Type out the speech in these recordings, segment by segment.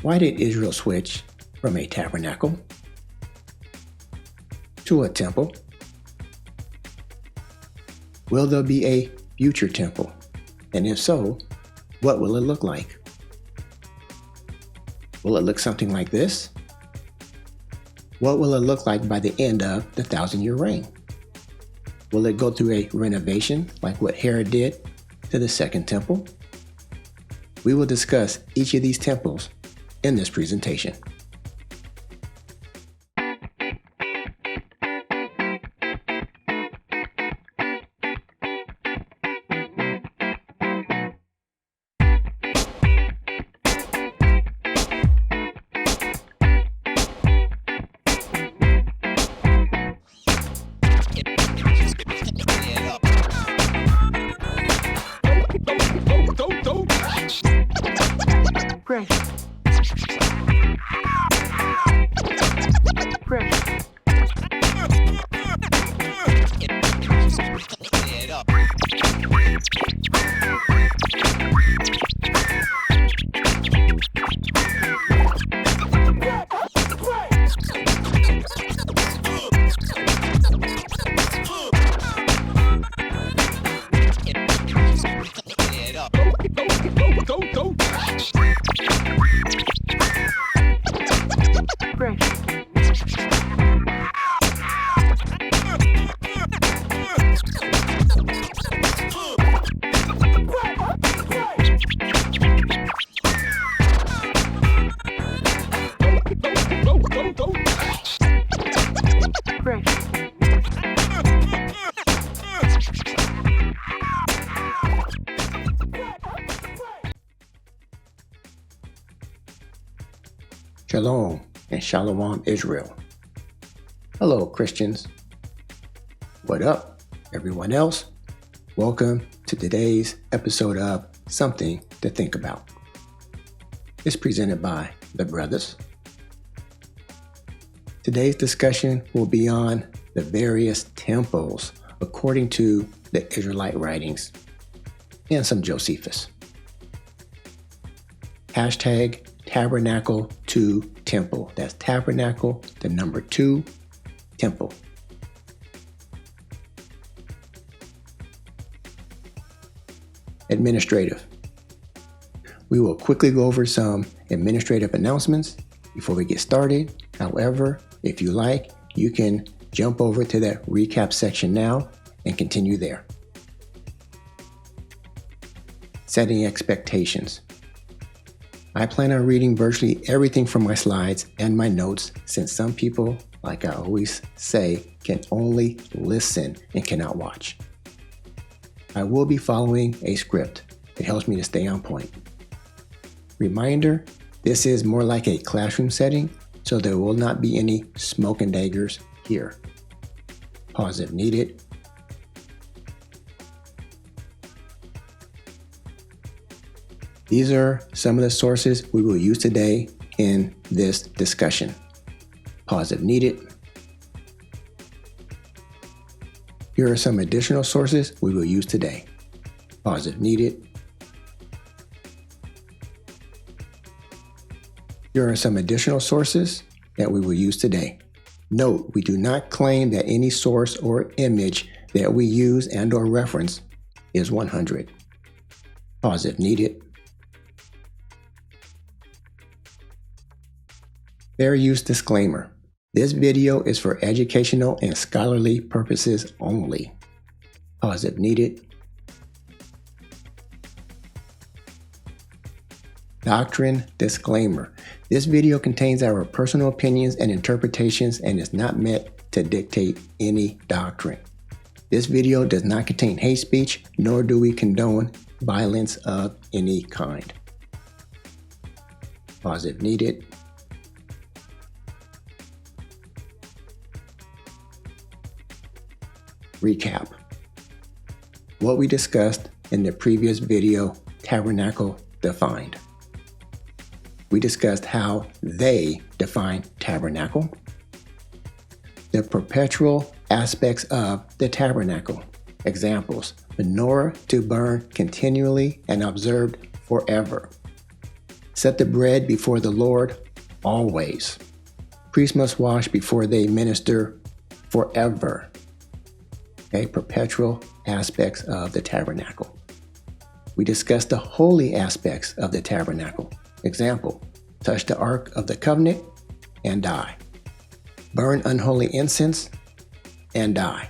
Why did Israel switch from a tabernacle to a temple? Will there be a future temple? And if so, what will it look like? Will it look something like this? What will it look like by the end of the 1,000-year reign? Will it go through a renovation like what Herod did to the Second Temple? We will discuss each of these temples in this presentation. Shalom and Shalom Israel. Hello Christians. What up everyone else? Welcome to today's episode of Something to Think About. It's presented by ThaBruthaz. Today's discussion will be on the various temples according to the Israelite writings and some Josephus. Hashtag Tabernacle to Temple. That's Tabernacle, the number 2, Temple. Administrative. We will quickly go over some administrative announcements before we get started. However, if you like, you can jump over to that recap section now and continue there. Setting expectations. I plan on reading virtually everything from my slides and my notes, since some people, like I always say, can only listen and cannot watch. I will be following a script. It helps me to stay on point. Reminder, this is more like a classroom setting, so there will not be any smoke and daggers here. Pause if needed. These are some of the sources we will use today in this discussion. Pause if needed. Here are some additional sources we will use today. Pause if needed. Here are some additional sources that we will use today. Note, we do not claim that any source or image that we use and or reference is 100. Pause if needed. Fair use disclaimer. This video is for educational and scholarly purposes only. Pause if needed. Doctrine disclaimer. This video contains our personal opinions and interpretations and is not meant to dictate any doctrine. This video does not contain hate speech, nor do we condone violence of any kind. Pause if needed. Recap. What we discussed in the previous video, Tabernacle defined. We discussed how they define tabernacle, the perpetual aspects of the tabernacle. Examples: menorah to burn continually and observed forever. Set the bread before the Lord always. Priests must wash before they minister forever. Okay, perpetual aspects of the tabernacle. We discussed the holy aspects of the tabernacle. Example, touch the Ark of the Covenant and die. Burn unholy incense and die.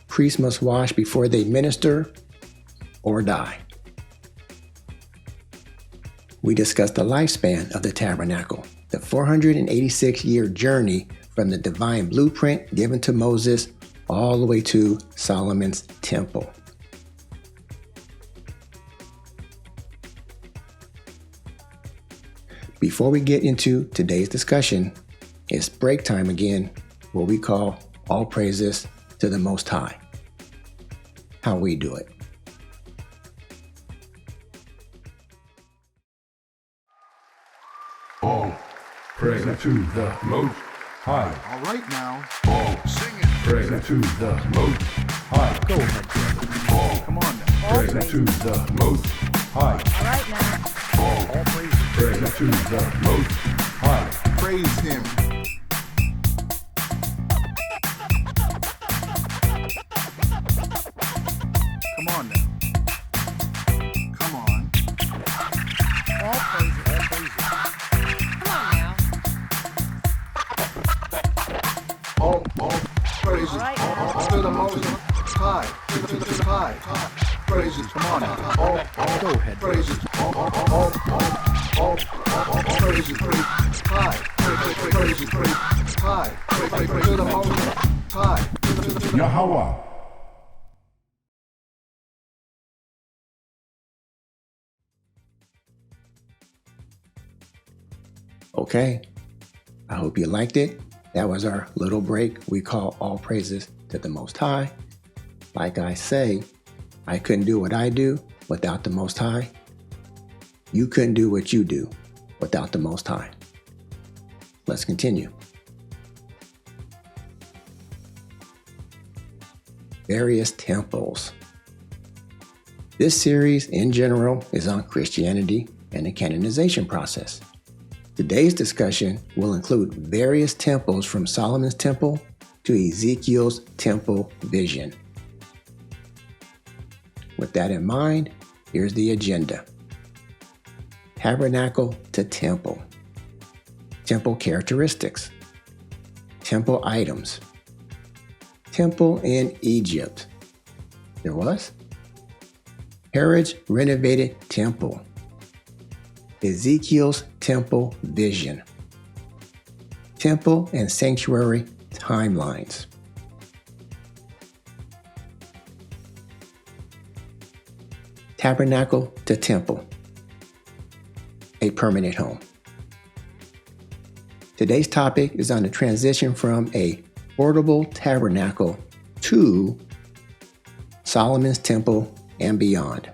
Priests must wash before they minister or die. We discussed the lifespan of the tabernacle, the 486-year journey from the divine blueprint given to Moses all the way to Solomon's temple. Before we get into today's discussion, it's break time again, what we call all praises to the Most High. How we do it. All praise to the Most High. All right now. All Sing it. praise to the Most High. Go ahead, brother. All Come on now. praise to the Most High. All right now. All praise. Praise to the Most High. Praise him. Come on now. Come on. All praises. All praises. Come on now. All praises. All right. To the Most High. To the high. Praises. Come on now. All Go ahead. praises. All praises. Praise high. Praises. Praise high. Praise to the Most High. Yahawashi. Okay, I hope you liked it. That was our little break we call all praises to the Most High. Like I say, I couldn't do what I do without the Most High. You couldn't do what you do without the Most High. Let's continue. Various temples. This series in general is on Christianity and the canonization process. Today's discussion will include various temples from Solomon's temple to Ezekiel's temple vision. With that in mind, here's the agenda. Tabernacle to temple. Temple characteristics. Temple items. Temple in Egypt. There was? Herod's renovated temple. Ezekiel's temple vision. Temple and sanctuary timelines. Tabernacle to temple. A permanent home. Today's topic is on the transition from a portable tabernacle to Solomon's temple and beyond.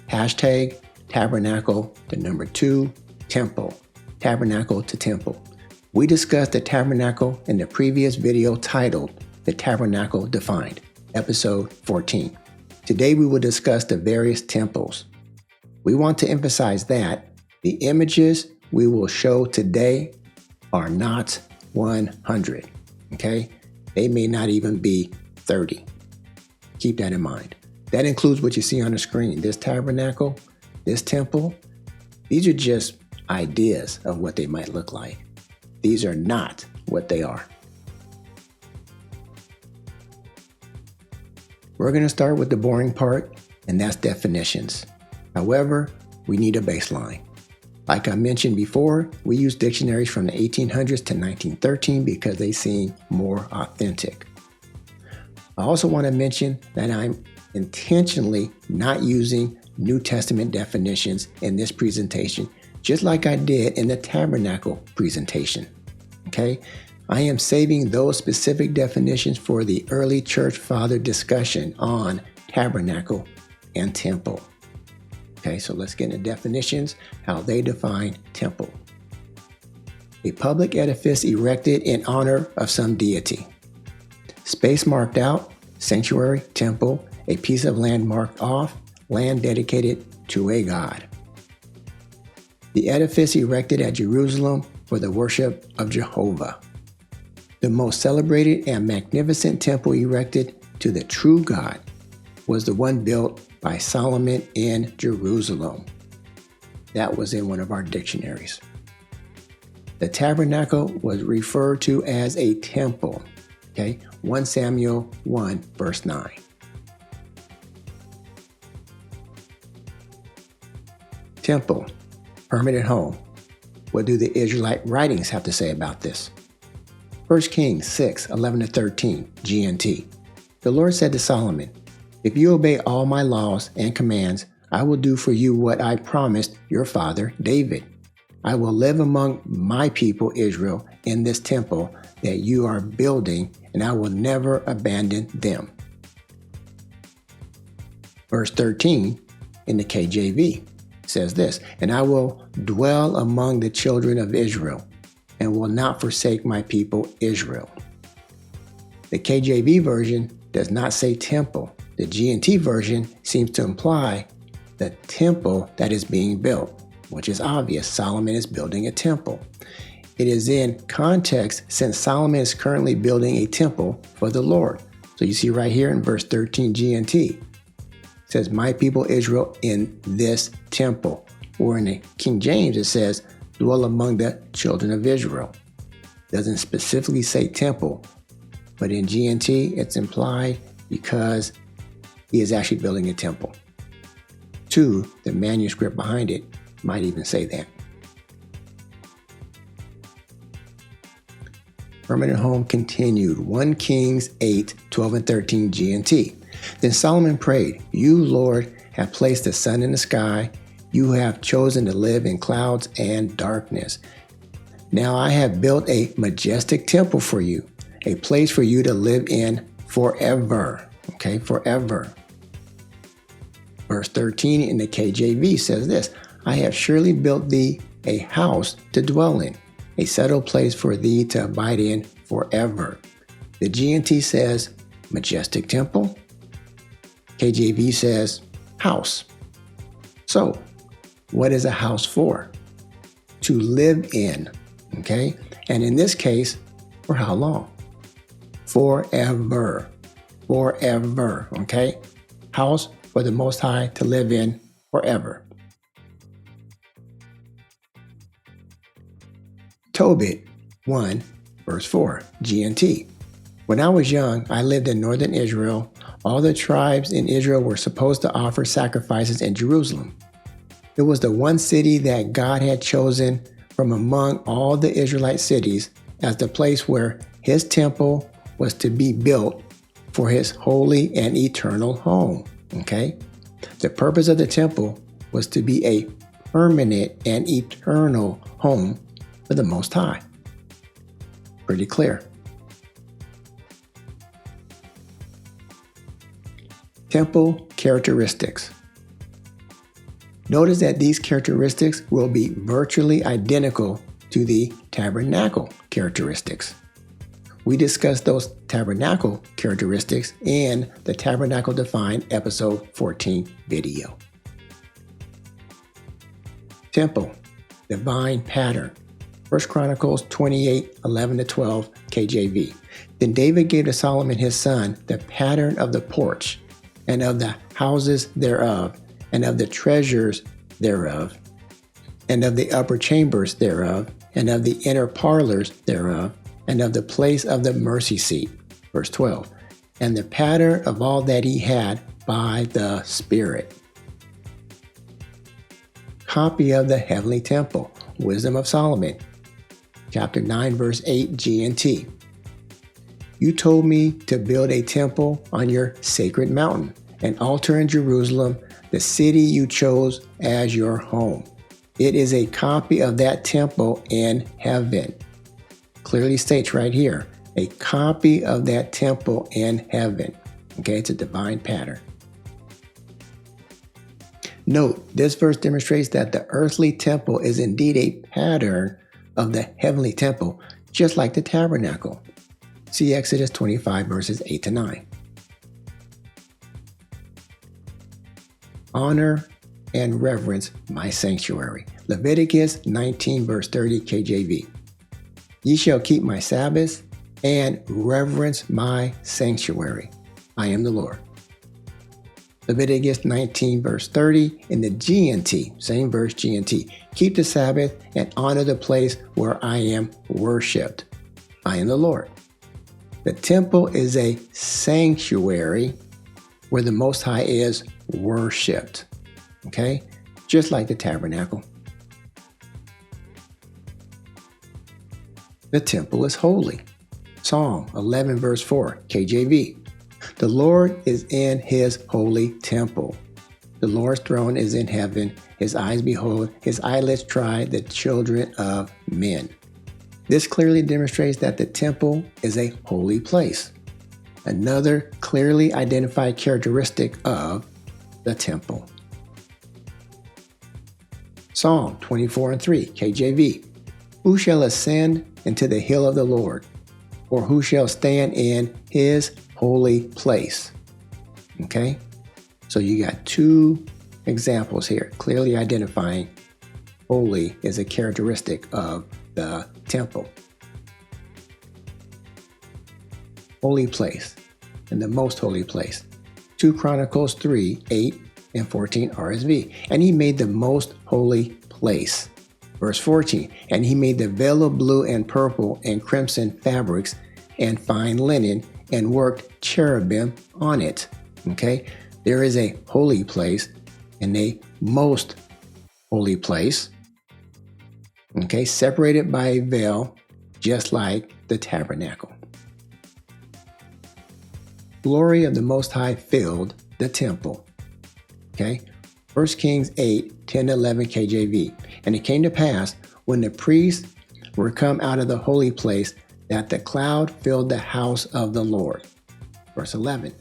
Hashtag tabernacle to number 2, temple. Tabernacle to temple. We discussed the tabernacle in the previous video titled The Tabernacle Defined, episode 14. Today we will discuss the various temples. We want to emphasize that the images we will show today are not 100, okay? They may not even be 30. Keep that in mind. That includes what you see on the screen. This tabernacle, this temple, these are just ideas of what they might look like. These are not what they are. We're going to start with the boring part, and that's definitions. However, we need a baseline. Like I mentioned before, we use dictionaries from the 1800s to 1913 because they seem more authentic. I also want to mention that I'm intentionally not using New Testament definitions in this presentation, just like I did in the tabernacle presentation. Okay? I am saving those specific definitions for the early church father discussion on tabernacle and temple. Okay, so let's get into definitions, how they define temple. A public edifice erected in honor of some deity. Space marked out, sanctuary, temple, a piece of land marked off, land dedicated to a god. the edifice erected at Jerusalem for the worship of Jehovah. The most celebrated and magnificent temple erected to the true God was the one built by Solomon in Jerusalem. That was in one of our dictionaries. The tabernacle was referred to as a temple. 1 Samuel 1, verse 9. Temple, permanent home. What do the Israelite writings have to say about this? 1 Kings 6, 11-13, GNT. The Lord said to Solomon, "If you obey all my laws and commands, I will do for you what I promised your father David. I will live among my people Israel in this temple that you are building, and I will never abandon them." Verse 13 in the KJV says this, "And I will dwell among the children of Israel, and will not forsake my people Israel." The KJV version does not say temple. The GNT version seems to imply the temple that is being built, which is obvious. Solomon is building a temple. It is in context since Solomon is currently building a temple for the Lord. So you see right here in verse 13 GNT, it says, "My people Israel in this temple." Or in the King James it says, "Dwell among the children of Israel." It doesn't specifically say temple, but in GNT it's implied because he is actually building a temple. 2, the manuscript behind it might even say that. Permanent home continued. 1 Kings 8, 12-13 GNT. Then Solomon prayed, "You, Lord, have placed the sun in the sky. You have chosen to live in clouds and darkness. Now I have built a majestic temple for you, a place for you to live in forever." Forever. Verse 13 in the KJV says this, "I have surely built thee a house to dwell in, a settled place for thee to abide in forever." The GNT says majestic temple. KJV says house. So, what is a house for? To live in, And in this case, for how long? Forever. Forever, House for the Most High to live in forever. Tobit 1, verse 4, GNT. When I was young, I lived in northern Israel. All the tribes in Israel were supposed to offer sacrifices in Jerusalem. It was the one city that God had chosen from among all the Israelite cities as the place where his temple was to be built for his holy and eternal home. The purpose of the temple was to be a permanent and eternal home for the Most High. Pretty clear. Temple characteristics. Notice that these characteristics will be virtually identical to the tabernacle characteristics. We discussed those tabernacle characteristics in the Tabernacle Defined episode 14 video. Temple, divine pattern. 1 Chronicles 28, 11-12 KJV. Then David gave to Solomon his son the pattern of the porch, and of the houses thereof, and of the treasures thereof, and of the upper chambers thereof, and of the inner parlors thereof, and of the place of the mercy seat. Verse 12. And the pattern of all that he had by the Spirit. Copy of the heavenly temple. Wisdom of Solomon. Chapter 9, verse 8 GNT. You told me to build a temple on your sacred mountain, an altar in Jerusalem, the city you chose as your home. It is a copy of that temple in heaven. Clearly states right here, a copy of that temple in heaven. It's a divine pattern. Note, this verse demonstrates that the earthly temple is indeed a pattern of the heavenly temple, just like the tabernacle. See Exodus 25, verses 8-9. Honor and reverence my sanctuary. Leviticus 19 verse 30 KJV. Ye shall keep my Sabbaths and reverence my sanctuary. I am the Lord. Leviticus 19 verse 30 in the GNT, same verse GNT. Keep the Sabbath and honor the place where I am worshiped. I am the Lord. The temple is a sanctuary where the Most High is worshiped. Okay? Just like the tabernacle. The temple is holy. Psalm 11 verse 4 KJV. The Lord is in his holy temple. The Lord's throne is in heaven. His eyes behold, his eyelids try the children of men. This clearly demonstrates that the temple is a holy place. Another clearly identified characteristic of the temple. Psalm 24 and 3 KJV. Who shall ascend into the hill of the Lord? Or who shall stand in his holy place? Okay, so you got two examples here, clearly identifying holy is a characteristic of the temple. Holy place, and the most holy place. 2 Chronicles 3, 8 and 14 RSV. And he made the most holy place. Verse 14, and he made the veil of blue and purple and crimson fabrics and fine linen and worked cherubim on it. Okay, there is a holy place and a most holy place. Okay, separated by a veil, just like the tabernacle. Glory of the Most High filled the temple. Okay, 1 Kings 8, 10, 11 KJV. And it came to pass when the priests were come out of the holy place that the cloud filled the house of the Lord. Verse 11.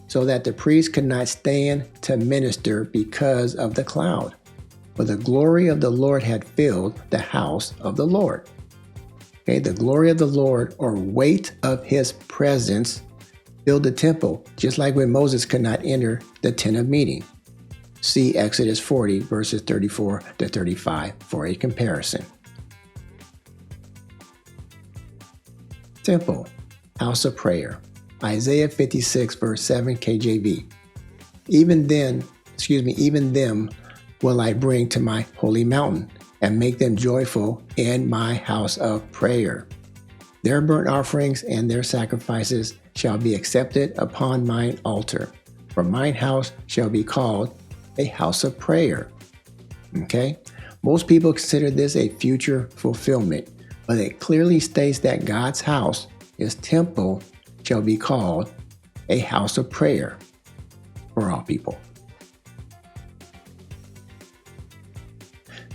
So that the priests could not stand to minister because of the cloud. For the glory of the Lord had filled the house of the Lord. Okay, the glory of the Lord, or weight of his presence, filled the temple, just like when Moses could not enter the tent of meeting. See Exodus 40 verses 34 to 35 for a comparison. Temple, house of prayer. Isaiah 56 verse 7 KJV. Even them will I bring to my holy mountain and make them joyful in my house of prayer. Their burnt offerings and their sacrifices shall be accepted upon mine altar, for mine house shall be called a house of prayer. Okay? Most people consider this a future fulfillment, but it clearly states that God's house, his temple, shall be called a house of prayer for all people.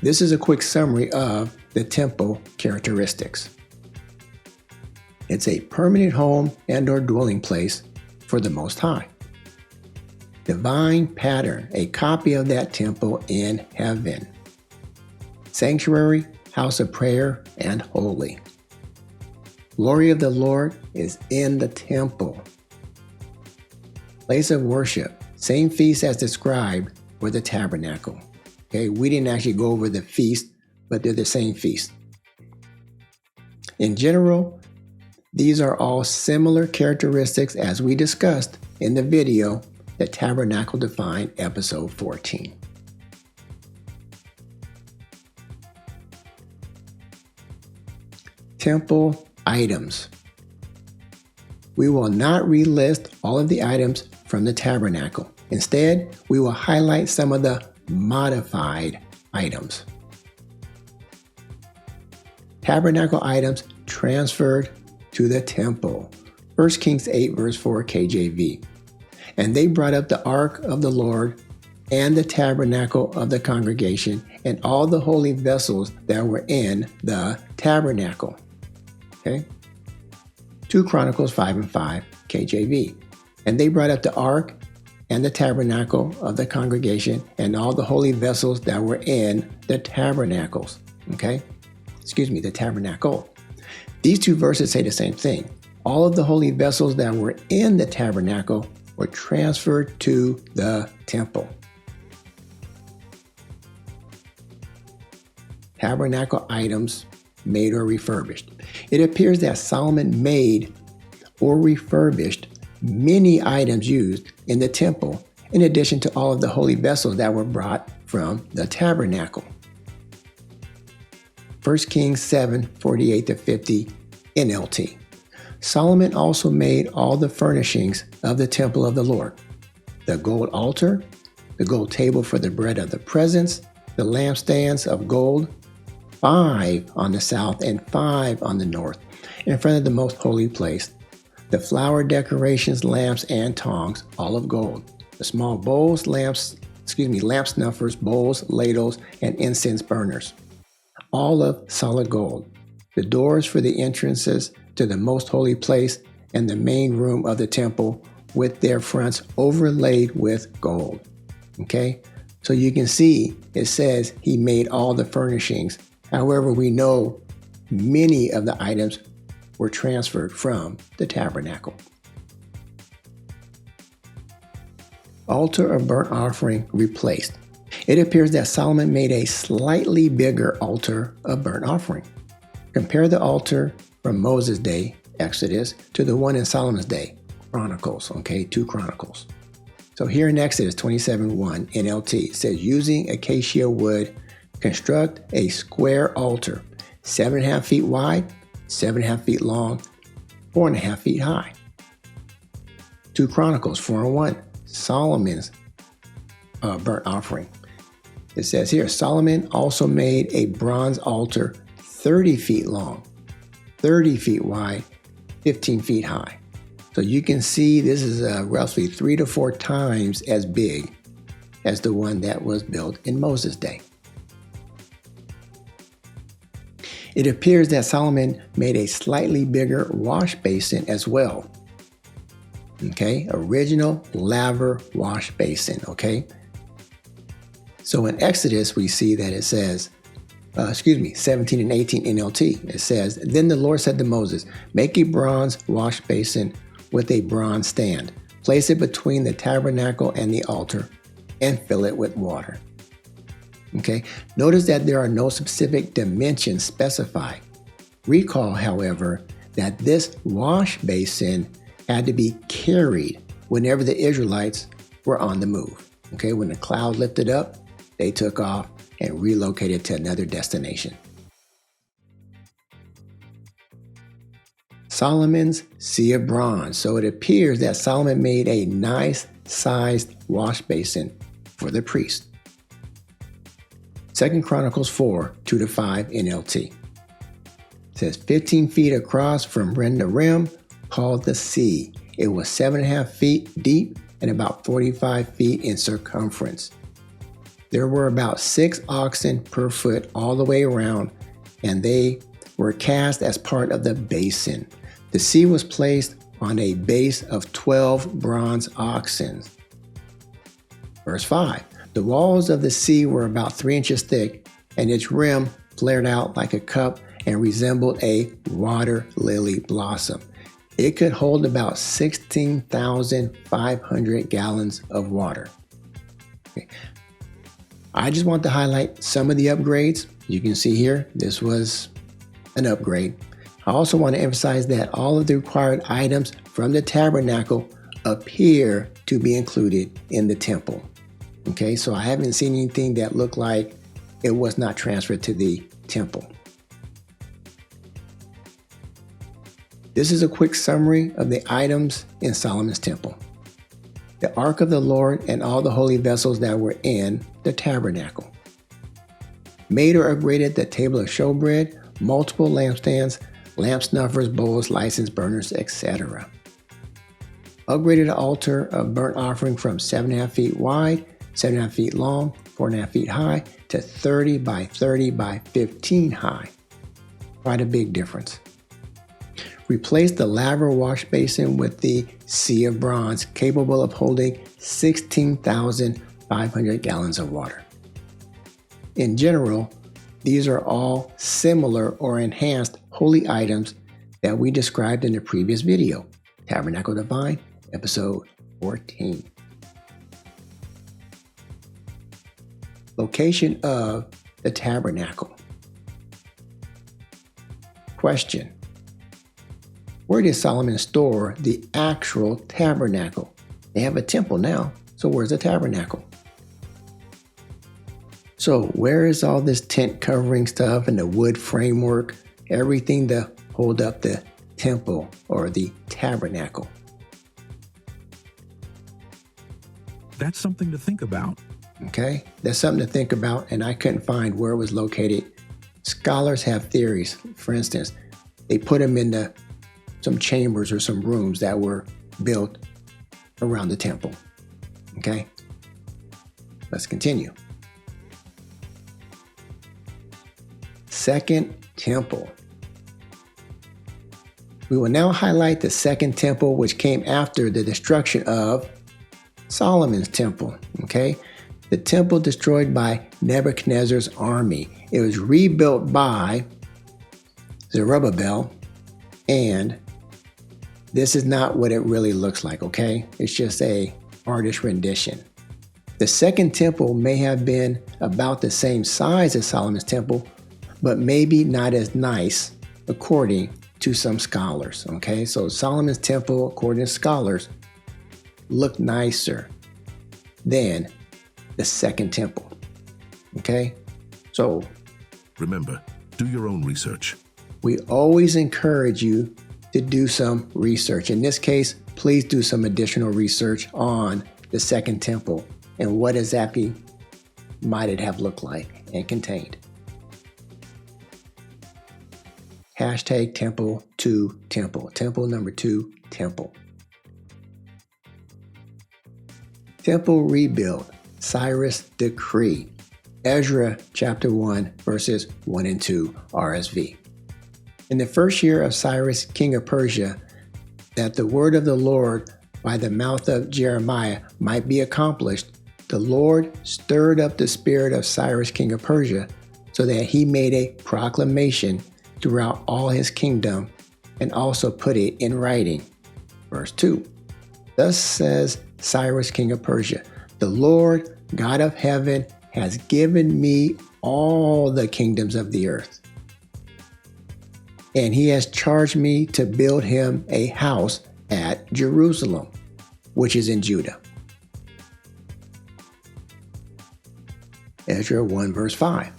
This is a quick summary of the temple characteristics. It's a permanent home and or dwelling place for the Most High. Divine pattern, a copy of that temple in heaven. Sanctuary, house of prayer, and holy. Glory of the Lord is in the temple. Place of worship, same feast as described for the tabernacle. Okay, we didn't actually go over the feast, but they're the same feast. In general, these are all similar characteristics as we discussed in the video that Tabernacle Defined episode 14. Temple items. We will not relist all of the items from the tabernacle. Instead, we will highlight some of the modified items. Tabernacle items transferred to the temple. 1 Kings 8 verse 4 KJV. And they brought up the ark of the Lord and the tabernacle of the congregation and all the holy vessels that were in the tabernacle. Okay. 2 Chronicles 5 and 5 KJV. And they brought up the ark and the tabernacle of the congregation and all the holy vessels that were in the tabernacles. Okay. The tabernacle. These two verses say the same thing. All of the holy vessels that were in the tabernacle were transferred to the temple. tabernacle items made or refurbished. It appears that Solomon made or refurbished many items used in the temple, in addition to all of the holy vessels that were brought from the tabernacle. 1 Kings 7:48-50 NLT. Solomon also made all the furnishings of the temple of the Lord: the gold altar, the gold table for the bread of the presence, the lampstands of gold, 5 on the south and 5 on the north, in front of the most holy place, the flower decorations, lamps, and tongs, all of gold, the small bowls, lamp snuffers, bowls, ladles, and incense burners, all of solid gold, the doors for the entrances to the most holy place and the main room of the temple with their fronts overlaid with gold. Okay, so you can see it says he made all the furnishings. However, we know many of the items were transferred from the tabernacle. Altar of burnt offering replaced. It appears that Solomon made a slightly bigger altar of burnt offering. Compare the altar from Moses' day, Exodus, to the one in Solomon's day, Chronicles, 2 Chronicles. So here in Exodus 27:1 NLT, it says, using acacia wood, construct a square altar, 7.5 feet wide, 7.5 feet long, 4.5 feet high. 2 Chronicles 4:1, Solomon's burnt offering. It says here, Solomon also made a bronze altar 30 feet long, 30 feet wide, 15 feet high. So you can see this is roughly 3 to 4 times as big as the one that was built in Moses' day. It appears that Solomon made a slightly bigger wash basin as well. Original laver wash basin, So in Exodus, we see that it says, 17 and 18 NLT, it says, then the Lord said to Moses, make a bronze wash basin with a bronze stand. Place it between the tabernacle and the altar and fill it with water. Notice that there are no specific dimensions specified. Recall, however, that this wash basin had to be carried whenever the Israelites were on the move. When the cloud lifted up, they took off and relocated to another destination. Solomon's Sea of Bronze. So it appears that Solomon made a nice sized wash basin for the priest. 2 Chronicles 4:2-5 NLT. It says 15 feet across from rim to rim, called the sea. It was 7.5 feet deep and about 45 feet in circumference. There were about 6 oxen per foot all the way around, and they were cast as part of the basin. The sea was placed on a base of 12 bronze oxen. Verse 5. The walls of the sea were about 3 inches thick, and its rim flared out like a cup and resembled a water lily blossom. It could hold about 16,500 gallons of water. I just want to highlight some of the upgrades. You can see here, this was an upgrade. I also want to emphasize that all of the required items from the tabernacle appear to be included in the temple. So I haven't seen anything that looked like it was not transferred to the temple. This is a quick summary of the items in Solomon's temple. The Ark of the Lord and all the holy vessels that were in the tabernacle. Made or upgraded the table of showbread, multiple lampstands, lamp snuffers, bowls, license burners, etc. Upgraded the altar of burnt offering from 7.5 feet wide, 7.5 feet long, 4.5 feet high, to 30 by 30 by 15 high. Quite a big difference. Replaced the laver wash basin with the Sea of Bronze, capable of holding 16,500 gallons of water. In general, these are all similar or enhanced holy items that we described in the previous video, Tabernacle Divine, episode 14. Location of the tabernacle. Question: where did Solomon store the actual tabernacle? They have a temple now, so where's the tabernacle? So where is all this tent covering stuff and the wood framework, everything to hold up the temple or the tabernacle? That's something to think about. Okay, that's something to think about, and I couldn't find where it was located. Scholars have theories. For instance, they put them in some chambers or some rooms that were built around the temple. Okay, let's continue. Second temple. We will now highlight the second temple, which came after the destruction of Solomon's temple. Okay, the temple destroyed by Nebuchadnezzar's army. It was rebuilt by Zerubbabel, and this is not what it really looks like, okay? It's just a artist rendition. The second temple may have been about the same size as Solomon's temple, but maybe not as nice, according to some scholars, okay? So Solomon's temple, according to scholars, looked nicer than the second temple, okay? So Remember, do your own research. we always encourage you to do some research. In this case, please do some additional research on the second temple and what exactly might it have looked like and contained. Hashtag temple to temple. Temple number 2, temple. Temple rebuild. Cyrus decree. Ezra chapter 1 verses 1 and 2 RSV. In the first year of Cyrus, king of Persia, that the word of the Lord by the mouth of Jeremiah might be accomplished, the Lord stirred up the spirit of Cyrus, king of Persia, so that he made a proclamation throughout all his kingdom and also put it in writing. Verse 2. Thus says Cyrus, king of Persia, the Lord God of heaven has given me all the kingdoms of the earth, and he has charged me to build him a house at Jerusalem, which is in Judah. Ezra 1 verse 5.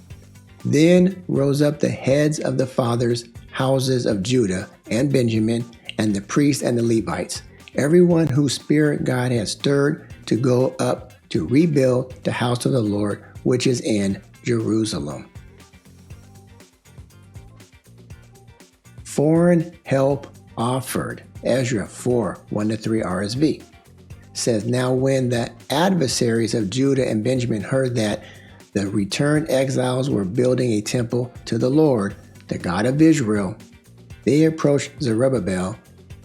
Then rose up the heads of the fathers' houses of Judah and Benjamin, and the priests and the Levites, everyone whose spirit God had stirred to go up to rebuild the house of the Lord, which is in Jerusalem. Foreign help offered. Ezra 4, 1-3 RSV says, now when the adversaries of Judah and Benjamin heard that the returned exiles were building a temple to the Lord, the God of Israel, they approached Zerubbabel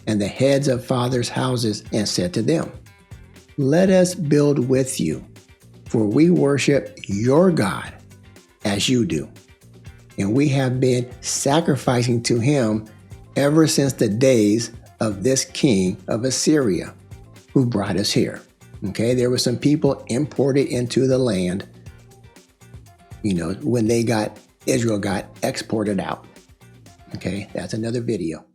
and the heads of fathers' houses and said to them, let us build with you, for we worship your God as you do. And we have been sacrificing to him ever since the days of this king of Assyria, who brought us here. Okay, there were some people imported into the land, when Israel got exported out. Okay, that's another video.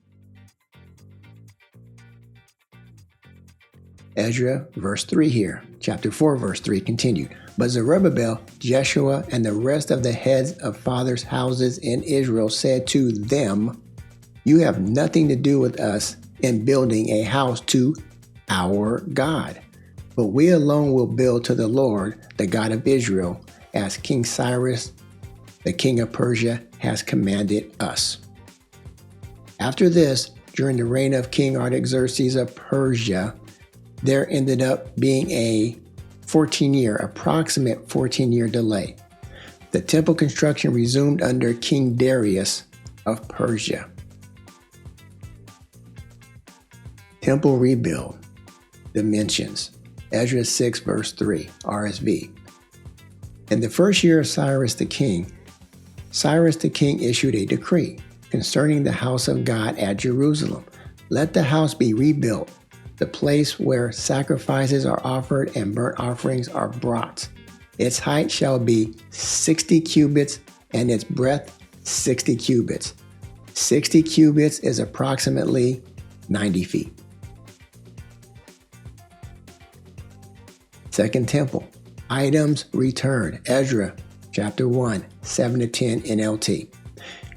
Ezra verse 3 here, chapter 4 verse 3 continued. But Zerubbabel, Jeshua, and the rest of the heads of fathers' houses in Israel said to them, you have nothing to do with us in building a house to our God, but we alone will build to the Lord, the God of Israel, as King Cyrus, the king of Persia, has commanded us. After this, during the reign of King Artaxerxes of Persia, there ended up being a approximate 14-year delay. The temple construction resumed under King Darius of Persia. Temple rebuild. Dimensions. Ezra 6 verse 3 RSV. In the first year of Cyrus the king issued a decree concerning the house of God at Jerusalem. Let the house be rebuilt, the place where sacrifices are offered and burnt offerings are brought. Its height shall be 60 cubits and its breadth 60 cubits. 60 cubits is approximately 90 feet. Second Temple, items returned. Ezra chapter 1, 7-10 NLT.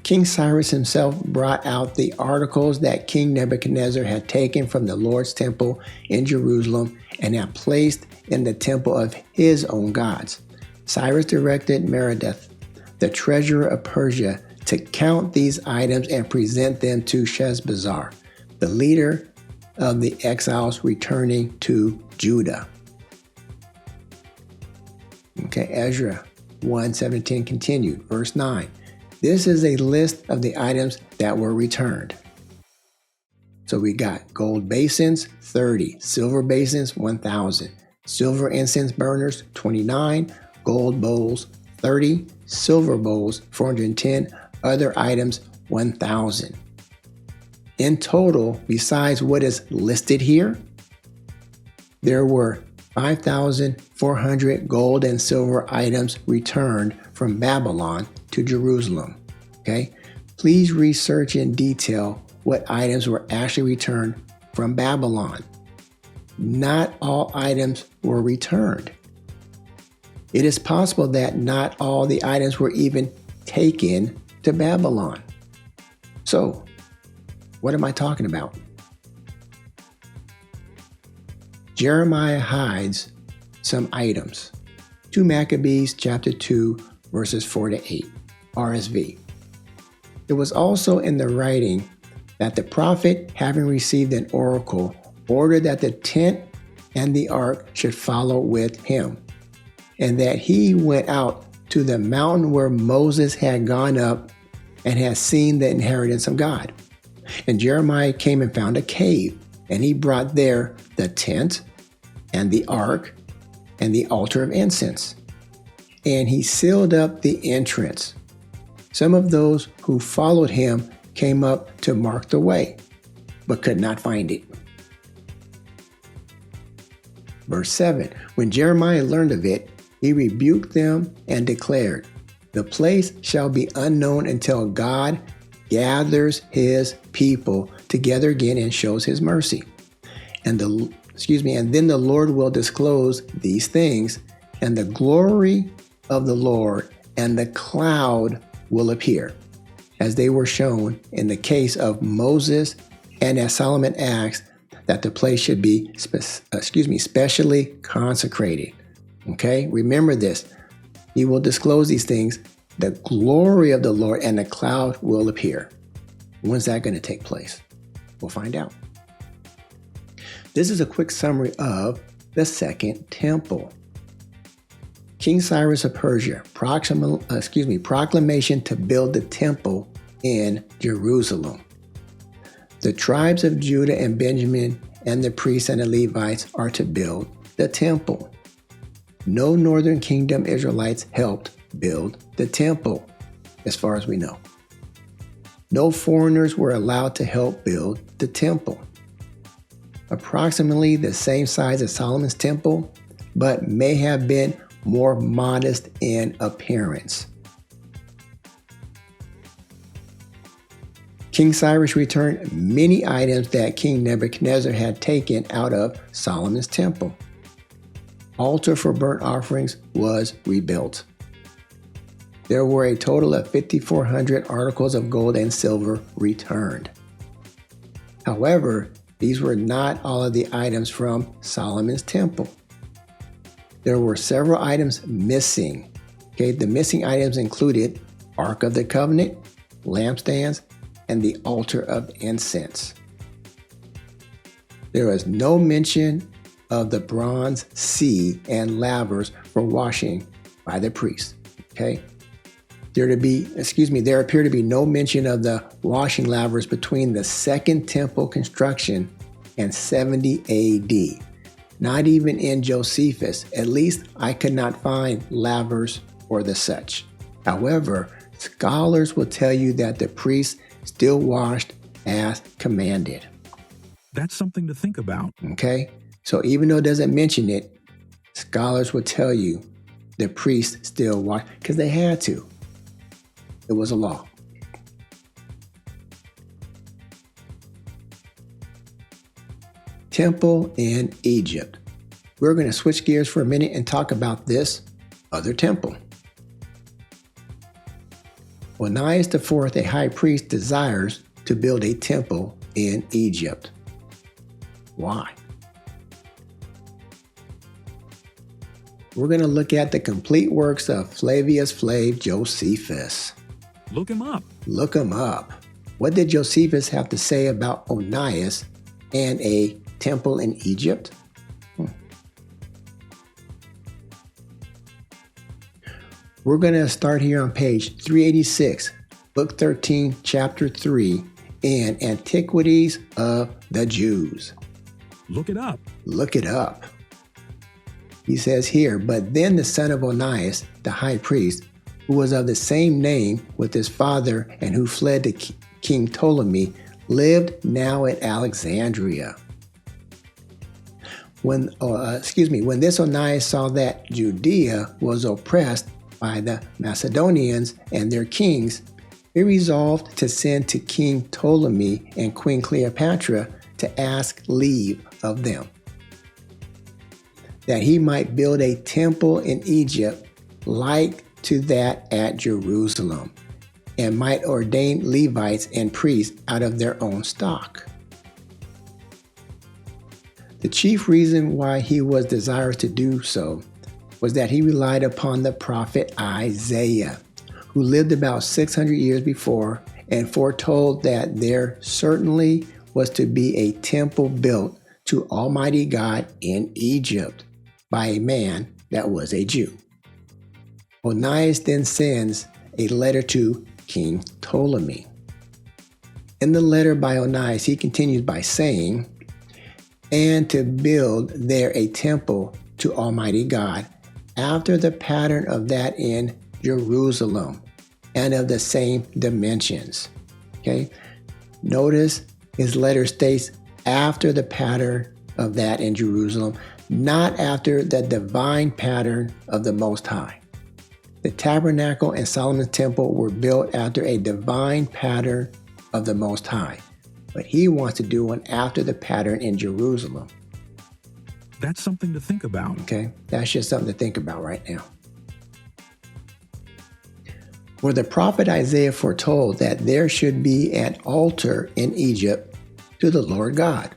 King Cyrus himself brought out the articles that King Nebuchadnezzar had taken from the Lord's temple in Jerusalem and had placed in the temple of his own gods. Cyrus directed Merodach, the treasurer of Persia, to count these items and present them to Sheshbazzar, the leader of the exiles returning to Judah. Okay, Ezra 1:17 continued. Verse 9. This is a list of the items that were returned. So we got gold basins, 30, silver basins, 1,000, silver incense burners, 29, gold bowls, 30, silver bowls, 410, other items, 1,000. In total, besides what is listed here, there were 5,400 gold and silver items returned from Babylon to Jerusalem. Okay? Please research in detail what items were actually returned from Babylon. Not all items were returned. It is possible that not all the items were even taken to Babylon. So, what am I talking about? Jeremiah hides some items. 2 Maccabees chapter 2 verses 4-8, RSV. It was also in the writing that the prophet, having received an oracle, ordered that the tent and the ark should follow with him, and that he went out to the mountain where Moses had gone up and had seen the inheritance of God. And Jeremiah came and found a cave, and he brought there the tent and the ark and the altar of incense. And he sealed up the entrance. Some of those who followed him came up to mark the way, but could not find it. Verse 7, when Jeremiah learned of it, he rebuked them and declared, the place shall be unknown until God gathers his people together again and shows his mercy. And then the Lord will disclose these things, and the glory of the Lord and the cloud will appear, as they were shown in the case of Moses, and as Solomon asked that the place should be specially consecrated. Okay, remember this. He will disclose these things. The glory of the Lord and the cloud will appear. When's that going to take place? We'll find out. This is a quick summary of the Second Temple. King Cyrus of Persia, proclamation to build the temple in Jerusalem. The tribes of Judah and Benjamin and the priests and the Levites are to build the temple. No northern kingdom Israelites helped build the temple, as far as we know. No foreigners were allowed to help build the temple. Approximately the same size as Solomon's temple, but may have been more modest in appearance. King Cyrus returned many items that King Nebuchadnezzar had taken out of Solomon's temple. Altar for burnt offerings was rebuilt. There were a total of 5,400 articles of gold and silver returned. However, these were not all of the items from Solomon's temple. There were several items missing. Okay, the missing items included Ark of the Covenant, lampstands, and the altar of incense. There was no mention of the bronze sea and lavers for washing by the priests. Okay, there appear to be no mention of the washing lavers between the Second Temple construction and 70 AD. Not even in Josephus. At least I could not find lavers or the such. However, scholars will tell you that the priests still washed as commanded. That's something to think about. Okay? So even though it doesn't mention it, scholars will tell you the priests still washed because they had to. It was a law. temple in Egypt. We're going to switch gears for a minute and talk about this other temple. Onias IV, a high priest, desires to build a temple in Egypt. Why? We're going to look at the complete works of Flavius Flav Josephus. Look him up. Look him up. What did Josephus have to say about Onias and a temple in Egypt? We're going to start here on page 386, book 13, chapter 3, in Antiquities of the Jews. Look it up. Look it up. He says here, but then the son of Onias, the high priest, who was of the same name with his father and who fled to King Ptolemy, lived now at Alexandria. When this Onias saw that Judea was oppressed by the Macedonians and their kings, he resolved to send to King Ptolemy and Queen Cleopatra to ask leave of them, that he might build a temple in Egypt like to that at Jerusalem, and might ordain Levites and priests out of their own stock. The chief reason why he was desirous to do so was that he relied upon the prophet Isaiah, who lived about 600 years before and foretold that there certainly was to be a temple built to Almighty God in Egypt by a man that was a Jew. Onias then sends a letter to King Ptolemy. In the letter by Onias, he continues by saying, and to build there a temple to Almighty God after the pattern of that in Jerusalem and of the same dimensions. Okay? Notice his letter states after the pattern of that in Jerusalem, not after the divine pattern of the Most High. The Tabernacle and Solomon's temple were built after a divine pattern of the Most High, but he wants to do one after the pattern in Jerusalem. That's something to think about. Okay, that's just something to think about right now. For the prophet Isaiah foretold that there should be an altar in Egypt to the Lord God.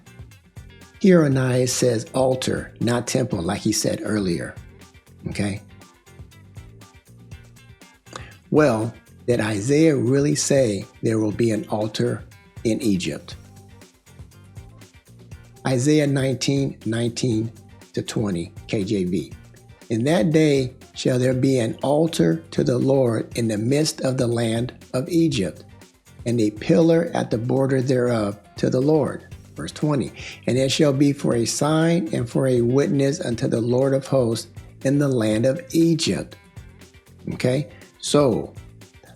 Here Onias says altar, not temple, like he said earlier. Okay? Well, did Isaiah really say there will be an altar in Egypt? Isaiah 19:19-20, KJV. In that day shall there be an altar to the Lord in the midst of the land of Egypt, and a pillar at the border thereof to the Lord. Verse 20. And it shall be for a sign and for a witness unto the Lord of hosts in the land of Egypt. Okay? So,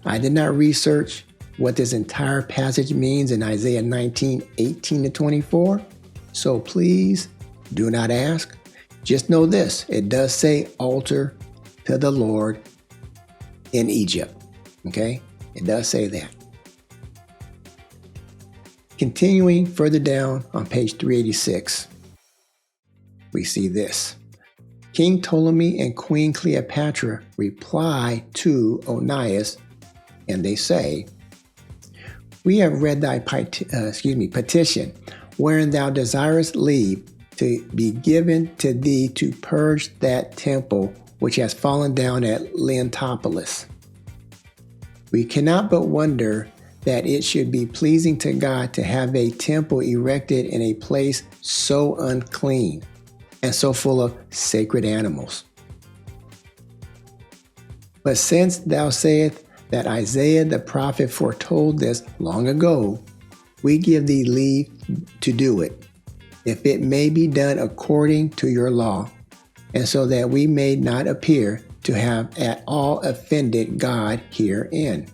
I did not research what this entire passage means in Isaiah 19:18-24. So please do not ask. Just know this. It does say altar to the Lord in Egypt. Okay? It does say that. Continuing further down on page 386, we see this. King Ptolemy and Queen Cleopatra reply to Onias, and they say, we have read thy petition, wherein thou desirest leave to be given to thee to purge that temple which has fallen down at Leontopolis. We cannot but wonder that it should be pleasing to God to have a temple erected in a place so unclean and so full of sacred animals. But since thou sayest that Isaiah the prophet foretold this long ago, we give thee leave to do it, if it may be done according to your law, and so that we may not appear to have at all offended God herein.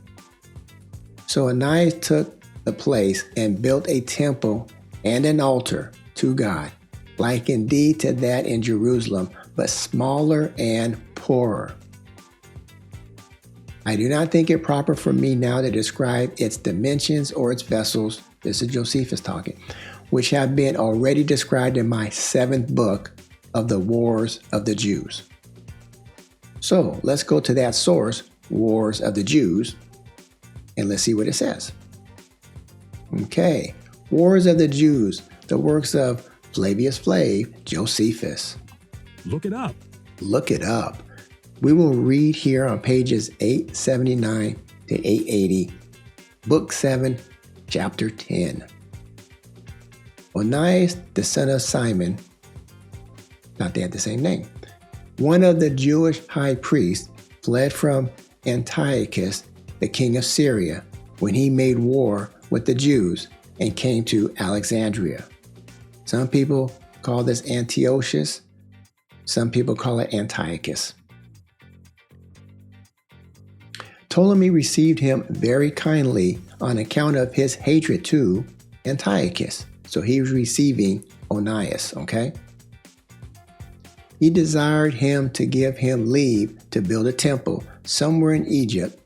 So Onias took the place and built a temple and an altar to God, like indeed to that in Jerusalem, but smaller and poorer. I do not think it proper for me now to describe its dimensions or its vessels. This is Josephus talking. which have been already described in my 7th book of the Wars of the Jews. So let's go to that source, Wars of the Jews, and let's see what it says. Okay, Wars of the Jews, the works of Flavius Flav, Josephus. Look it up. Look it up. We will read here on pages 879 to 880, Book 7, Chapter 10. Onias, the son of Simon, not they had the same name, one of the Jewish high priests, fled from Antiochus, the king of Syria, when he made war with the Jews and came to Alexandria. Some people call this Antiochus. Some people call it Antiochus. Ptolemy received him very kindly on account of his hatred to Antiochus. So he was receiving Onias, okay? He desired him to give him leave to build a temple somewhere in Egypt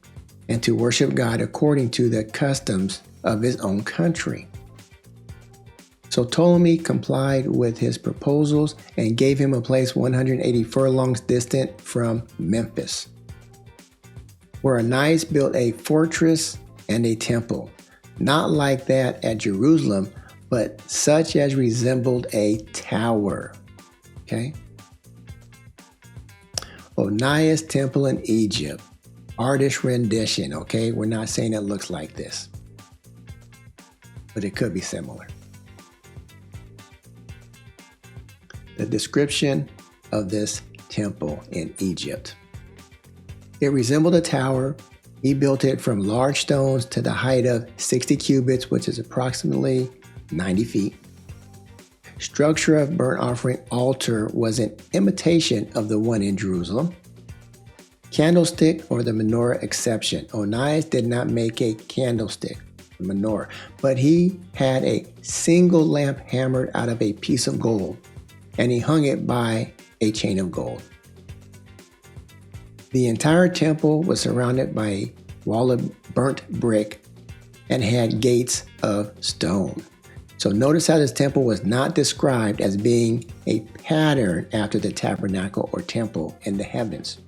and to worship God according to the customs of his own country. So Ptolemy complied with his proposals and gave him a place 180 furlongs distant from Memphis, where Onias built a fortress and a temple, not like that at Jerusalem, but such as resembled a tower. Okay? Onias temple in Egypt. Artist rendition, okay? We're not saying it looks like this, but it could be similar. The description of this temple in Egypt. It resembled a tower. He built it from large stones to the height of 60 cubits, which is approximately 90 feet. Structure of burnt offering altar was an imitation of the one in Jerusalem. Candlestick or the menorah exception. Onias did not make a candlestick, the menorah, but he had a single lamp hammered out of a piece of gold, and he hung it by a chain of gold. The entire temple was surrounded by a wall of burnt brick and had gates of stone. So notice how this temple was not described as being a pattern after the tabernacle or temple in the heavens.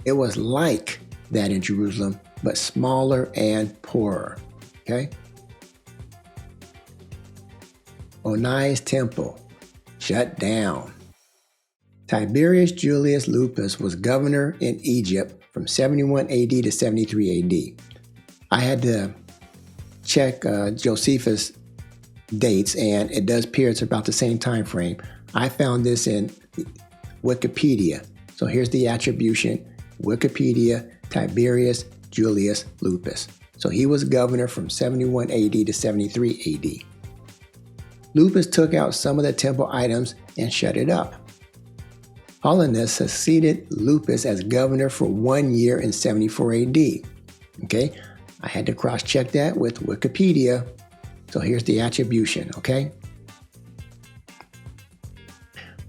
It was like that in Jerusalem, but smaller and poorer. Okay? Onias temple shut down. Tiberius Julius Lupus was governor in Egypt from 71 AD to 73 AD. I had to check Josephus' dates, and it does appear it's about the same time frame. I found this in Wikipedia. So here's the attribution. Wikipedia, Tiberius Julius Lupus. So he was governor from 71 AD to 73 AD. Lupus took out some of the temple items and shut it up. Paulinus succeeded Lupus as governor for 1 year in 74 AD. Okay, I had to cross-check that with Wikipedia. So here's the attribution, okay?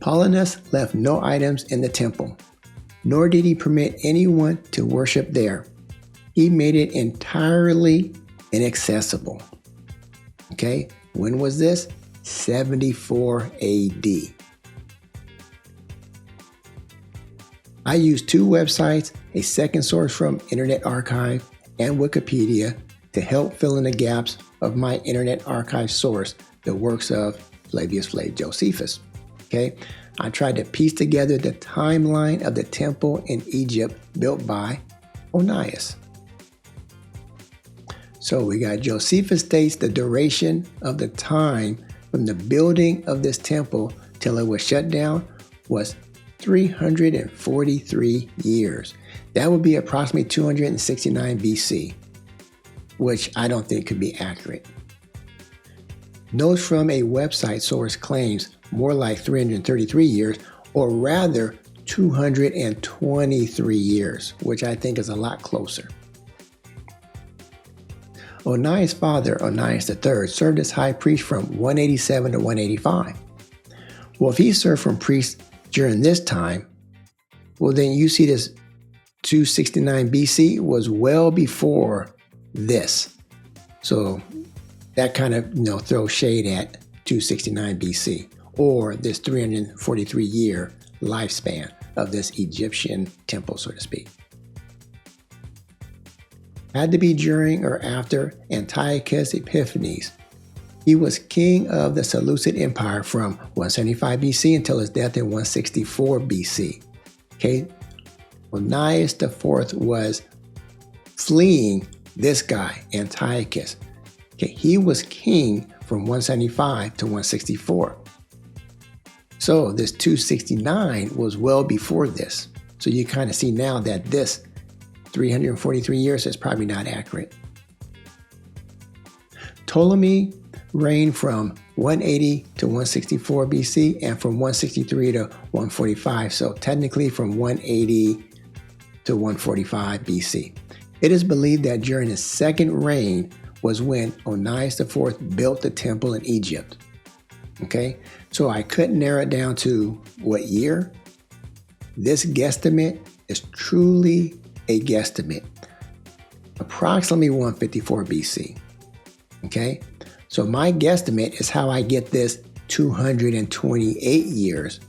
Paulinus left no items in the temple, nor did he permit anyone to worship there. He made it entirely inaccessible. Okay, when was this? 74 AD. I used 2 websites, a second source from Internet Archive and Wikipedia to help fill in the gaps of my Internet Archive source, the works of Flavius Flav Josephus. Okay, I tried to piece together the timeline of the temple in Egypt built by Onias. So we got Josephus states the duration of the time from the building of this temple till it was shut down was 343 years. That would be approximately 269 BC, which I don't think could be accurate. Notes from a website source claims more like 333 years, or rather 223 years, which I think is a lot closer. Onias' father, Onias III, served as high priest from 187 to 185. Well, if he served from priest during this time, well, then you see this 269 BC was well before this. So that kind of, throws shade at 269 BC, or this 343-year lifespan of this Egyptian temple, so to speak. Had to be during or after Antiochus Epiphanes. He was king of the Seleucid Empire from 175 BC until his death in 164 BC. Okay, Onias IV was fleeing this guy, Antiochus. Okay, he was king from 175 to 164. So this 269 was well before this. So you kind of see now that this 343 years is probably not accurate. Ptolemy reigned from 180 to 164 BC and from 163 to 145. So technically from 180 to 145 BC. It is believed that during his second reign was when Onias IV built the temple in Egypt. Okay, so I couldn't narrow it down to what year. This guesstimate is truly a guesstimate. Approximately 154 BC. Okay, so my guesstimate is how I get this 228 years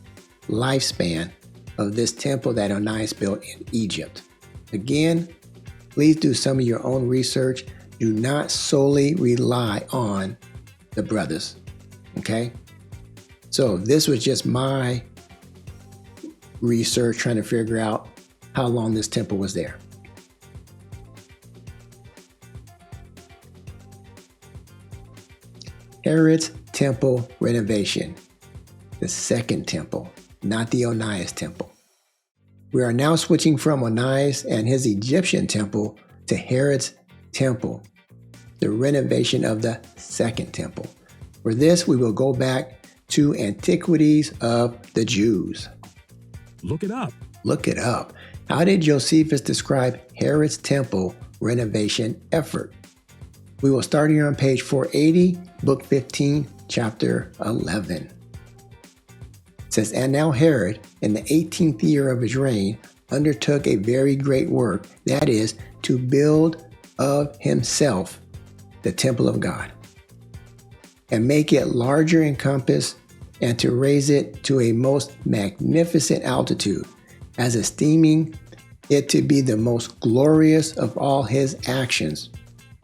lifespan of this temple that Onias built in Egypt. Again, please do some of your own research. Do not solely rely on ThaBruthaz. Okay? So this was just my research trying to figure out how long this temple was there. Herod's temple renovation. The second temple, not the Onias temple. We are now switching from Onias and his Egyptian temple to Herod's temple, the renovation of the second temple. For this, we will go back to Antiquities of the Jews. Look it up. Look it up. How did Josephus describe Herod's temple renovation effort? We will start here on page 480, book 15, chapter 11. It says, and now Herod, in the 18th year of his reign, undertook a very great work, that is, to build of himself the temple of God, and make it larger in compass, and to raise it to a most magnificent altitude, as esteeming it to be the most glorious of all his actions,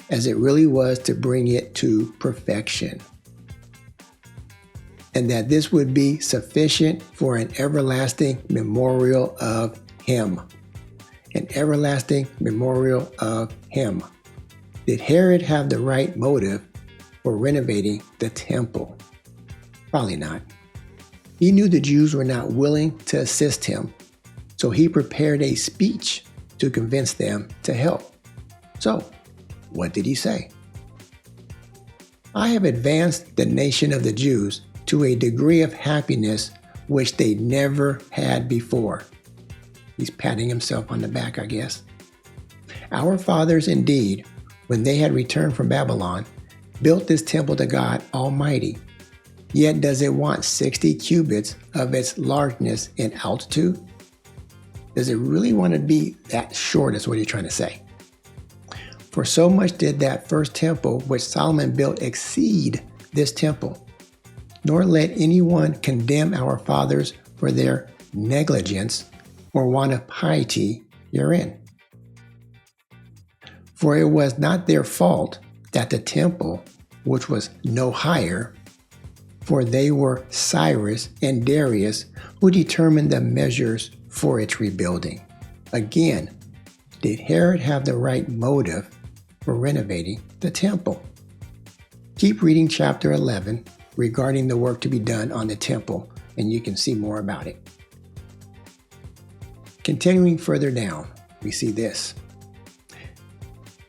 as it really was to bring it to perfection. And that this would be sufficient for an everlasting memorial of him. An everlasting memorial of him. Did Herod have the right motive for renovating the temple? Probably not. He knew the Jews were not willing to assist him, so he prepared a speech to convince them to help. So, what did he say? I have advanced the nation of the Jews to a degree of happiness which they never had before. He's patting himself on the back, I guess. Our fathers indeed, when they had returned from Babylon, built this temple to God Almighty. Yet does it want 60 cubits of its largeness in altitude? Does it really want to be that short, is what you're trying to say? For so much did that first temple which Solomon built exceed this temple. Nor let anyone condemn our fathers for their negligence or want of piety herein. For it was not their fault that the temple, which was no higher, for they were Cyrus and Darius who determined the measures for its rebuilding. Again, did Herod have the right motive for renovating the temple? Keep reading chapter 11 regarding the work to be done on the temple, and you can see more about it. Continuing further down, we see this.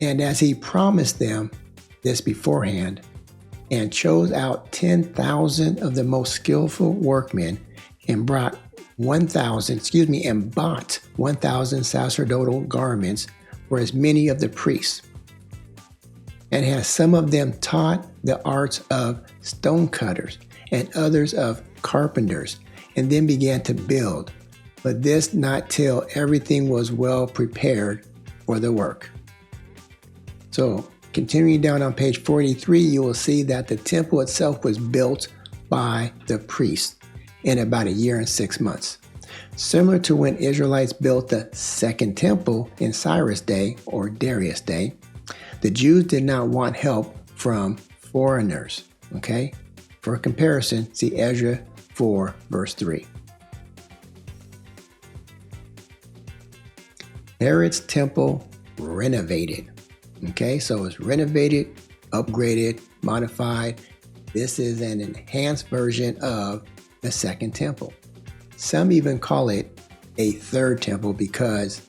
And as he promised them this beforehand, and chose out 10,000 of the most skillful workmen, and bought 1,000 sacerdotal garments for as many of the priests, and has some of them taught the arts of stonecutters and others of carpenters, and then began to build, but this not till everything was well prepared for the work. So, continuing down on page 43, you will see that the temple itself was built by the priests in about a year and 6 months. Similar to when Israelites built the second temple in Cyrus' day or Darius' day, the Jews did not want help from foreigners. Okay? For comparison, see Ezra 4, verse 3. Herod's temple renovated. Okay, so it's renovated, upgraded, modified. This is an enhanced version of the second temple. Some even call it a third temple because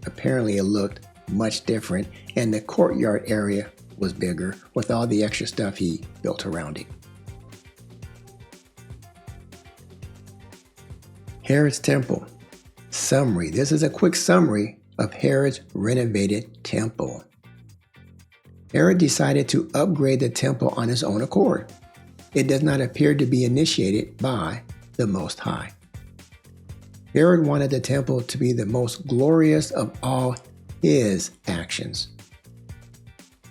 apparently it looked much different and the courtyard area was bigger with all the extra stuff he built around it. Herod's temple. Summary. This is a quick summary of Herod's renovated temple. Herod decided to upgrade the temple on his own accord. It does not appear to be initiated by the Most High. Herod wanted the temple to be the most glorious of all his actions,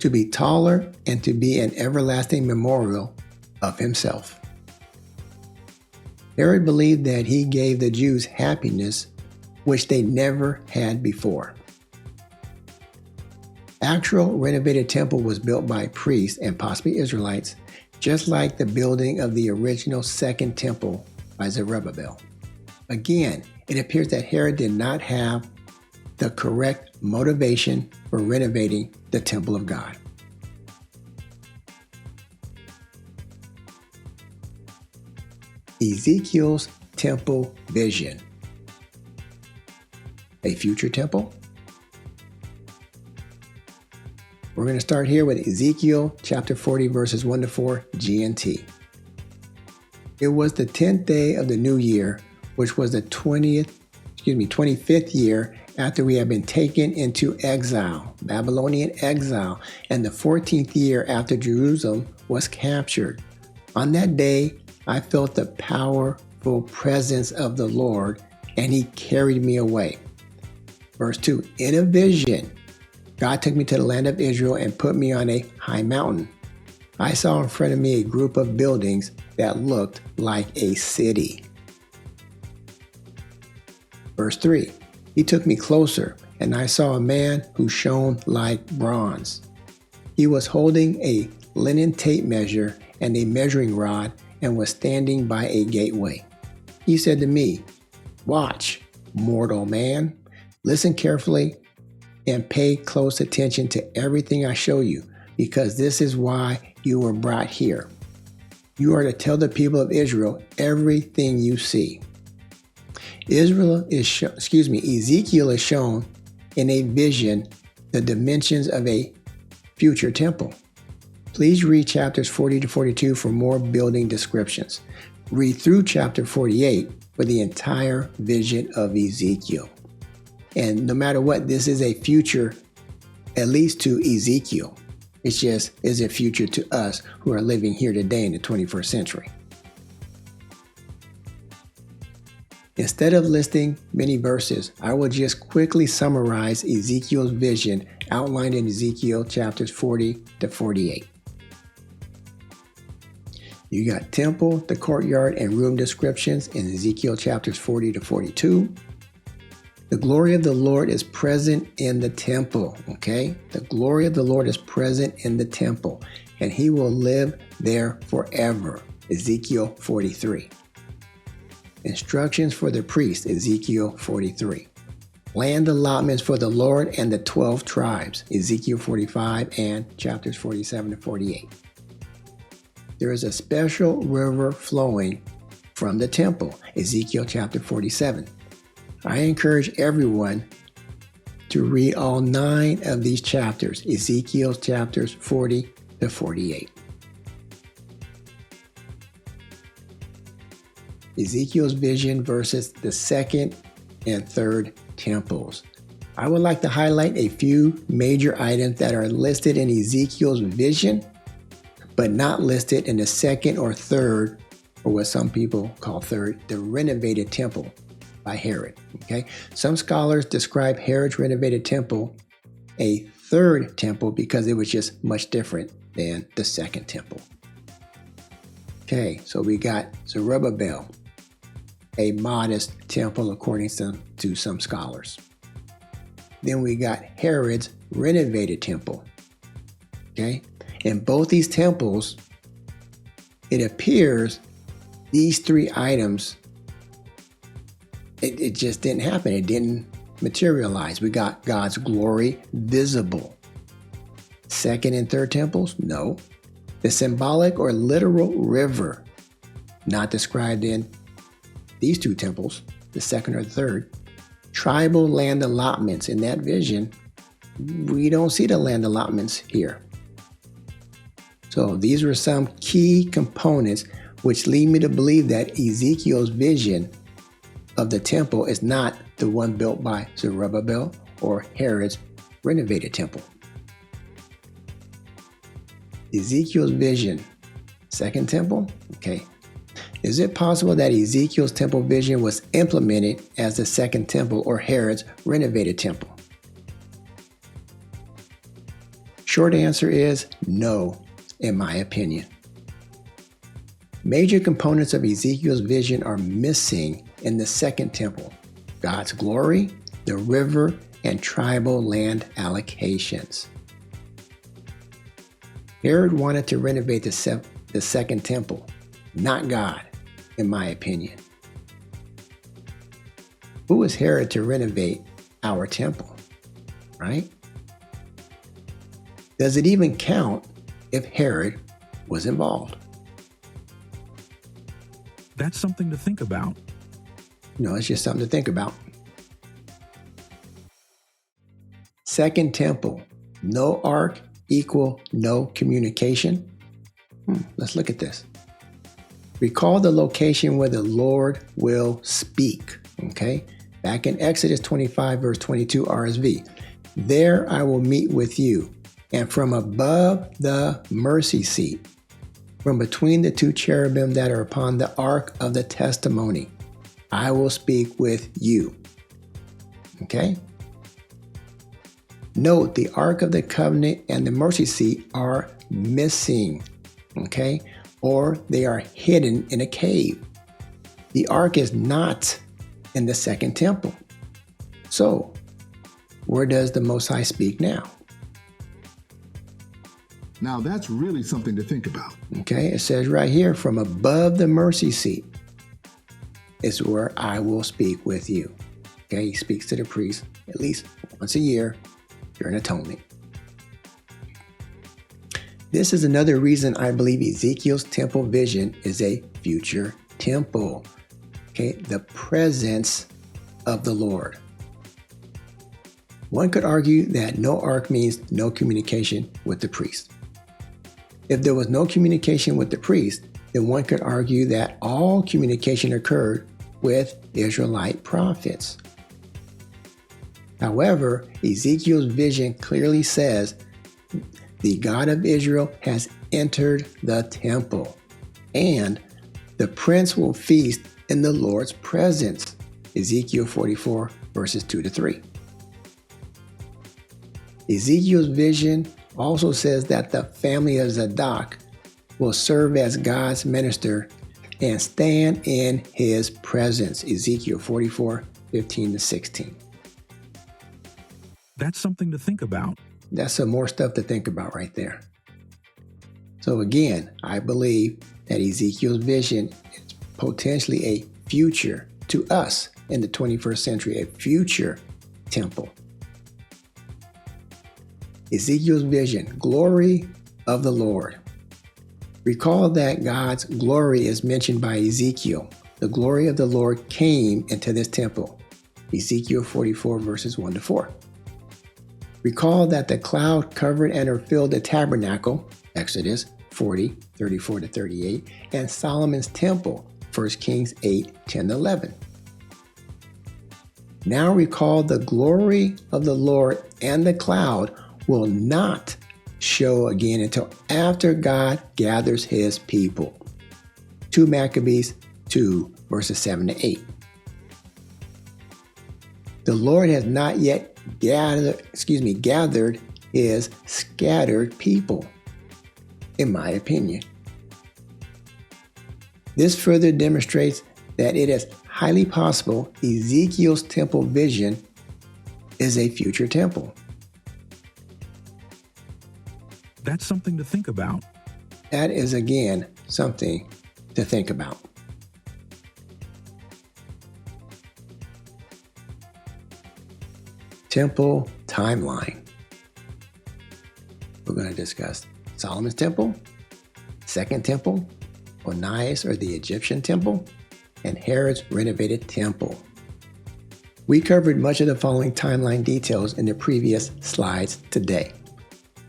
to be taller and to be an everlasting memorial of himself. Herod believed that he gave the Jews happiness which they never had before. Actual renovated temple was built by priests and possibly Israelites, just like the building of the original second temple by Zerubbabel. Again, it appears that Herod did not have the correct motivation for renovating the temple of God. Ezekiel's temple vision. A future temple? We're going to start here with Ezekiel chapter 40 verses 1 to 4 GNT. It was the 10th day of the new year, which was the 25th year after we had been taken into exile, Babylonian exile, and the 14th year after Jerusalem was captured. On that day, I felt the powerful presence of the Lord, and he carried me away. Verse 2, in a vision, God took me to the land of Israel and put me on a high mountain. I saw in front of me a group of buildings that looked like a city. Verse 3, he took me closer, and I saw a man who shone like bronze. He was holding a linen tape measure and a measuring rod and was standing by a gateway. He said to me, watch, mortal man, listen carefully and pay close attention to everything I show you, because this is why you were brought here. You are to tell the people of Israel everything you see. Ezekiel is shown in a vision the dimensions of a future temple. Please read chapters 40 to 42 for more building descriptions. Read through chapter 48 for the entire vision of Ezekiel. And no matter what, this is a future, at least to Ezekiel. It's just, is a future to us who are living here today in the 21st century. Instead of listing many verses, I will just quickly summarize Ezekiel's vision outlined in Ezekiel chapters 40 to 48. You got temple, the courtyard, and room descriptions in Ezekiel chapters 40 to 42. The glory of the Lord is present in the temple, okay? The glory of the Lord is present in the temple, and he will live there forever, Ezekiel 43. Instructions for the priest, Ezekiel 43. Land allotments for the Lord and the 12 tribes, Ezekiel 45 and chapters 47 to 48. There is a special river flowing from the temple, Ezekiel chapter 47. I encourage everyone to read all 9 of these chapters, Ezekiel chapters 40 to 48. Ezekiel's vision versus the second and third temples. I would like to highlight a few major items that are listed in Ezekiel's vision, but not listed in the second or third, or what some people call third, the renovated temple by Herod. Okay, some scholars describe Herod's renovated temple a third temple because it was just much different than the second temple. Okay, so we got Zerubbabel, a modest temple according to some scholars. Then we got Herod's renovated temple. Okay, in both these temples, it appears these three items, it just didn't happen. It didn't materialize. We got God's glory visible. Second and third temples, no. The symbolic or literal river, not described in these two temples, the second or third. Tribal land allotments in that vision, we don't see the land allotments here. So these were some key components which lead me to believe that Ezekiel's vision of the temple is not the one built by Zerubbabel or Herod's renovated temple. Ezekiel's vision, second temple, okay. Is it possible that Ezekiel's temple vision was implemented as the second temple or Herod's renovated temple? Short answer is no, in my opinion. Major components of Ezekiel's vision are missing in the second temple: God's glory, the river, and tribal land allocations. Herod wanted to renovate the second temple, not God, in my opinion. Who is Herod to renovate our temple, right? Does it even count if Herod was involved? That's something to think about. No, it's just something to think about. Second temple, no ark equal no communication. Let's look at this. Recall the location where the Lord will speak. Okay, back in Exodus 25, verse 22 RSV. There I will meet with you, and from above the mercy seat, from between the two cherubim that are upon the ark of the testimony, I will speak with you. Okay? Note the Ark of the Covenant and the mercy seat are missing. Okay? Or they are hidden in a cave. The ark is not in the second temple. So, where does the Most High speak now? Now that's really something to think about. Okay, it says right here, from above the mercy seat is where I will speak with you. Okay, he speaks to the priest at least once a year during atonement. This is another reason I believe Ezekiel's temple vision is a future temple. Okay, the presence of the Lord. One could argue that no ark means no communication with the priest. If there was no communication with the priest, then one could argue that all communication occurred with Israelite prophets. However, Ezekiel's vision clearly says the God of Israel has entered the temple, and the prince will feast in the Lord's presence. Ezekiel 44, verses 2-3. Ezekiel's vision also says that the family of Zadok will serve as God's minister and stand in his presence. Ezekiel 44, 15-16. That's something to think about. That's some more stuff to think about right there. So again, I believe that Ezekiel's vision is potentially a future to us in the 21st century, a future temple. Ezekiel's vision, glory of the Lord. Recall that God's glory is mentioned by Ezekiel. The glory of the Lord came into this temple. Ezekiel 44, verses 1-4. Recall that the cloud covered and filled the tabernacle, Exodus 40, 34-38, and Solomon's temple, 1 Kings 8, 10-11. Now recall the glory of the Lord and the cloud will not show again until after God gathers his people. 2 Maccabees 2, verses 7-8. The Lord has not yet gathered his scattered people, in my opinion. This further demonstrates that it is highly possible Ezekiel's temple vision is a future temple. That's something to think about. That is, again, something to think about. Temple timeline. We're going to discuss Solomon's temple, Second Temple, Onias or the Egyptian temple, and Herod's renovated temple. We covered much of the following timeline details in the previous slides today.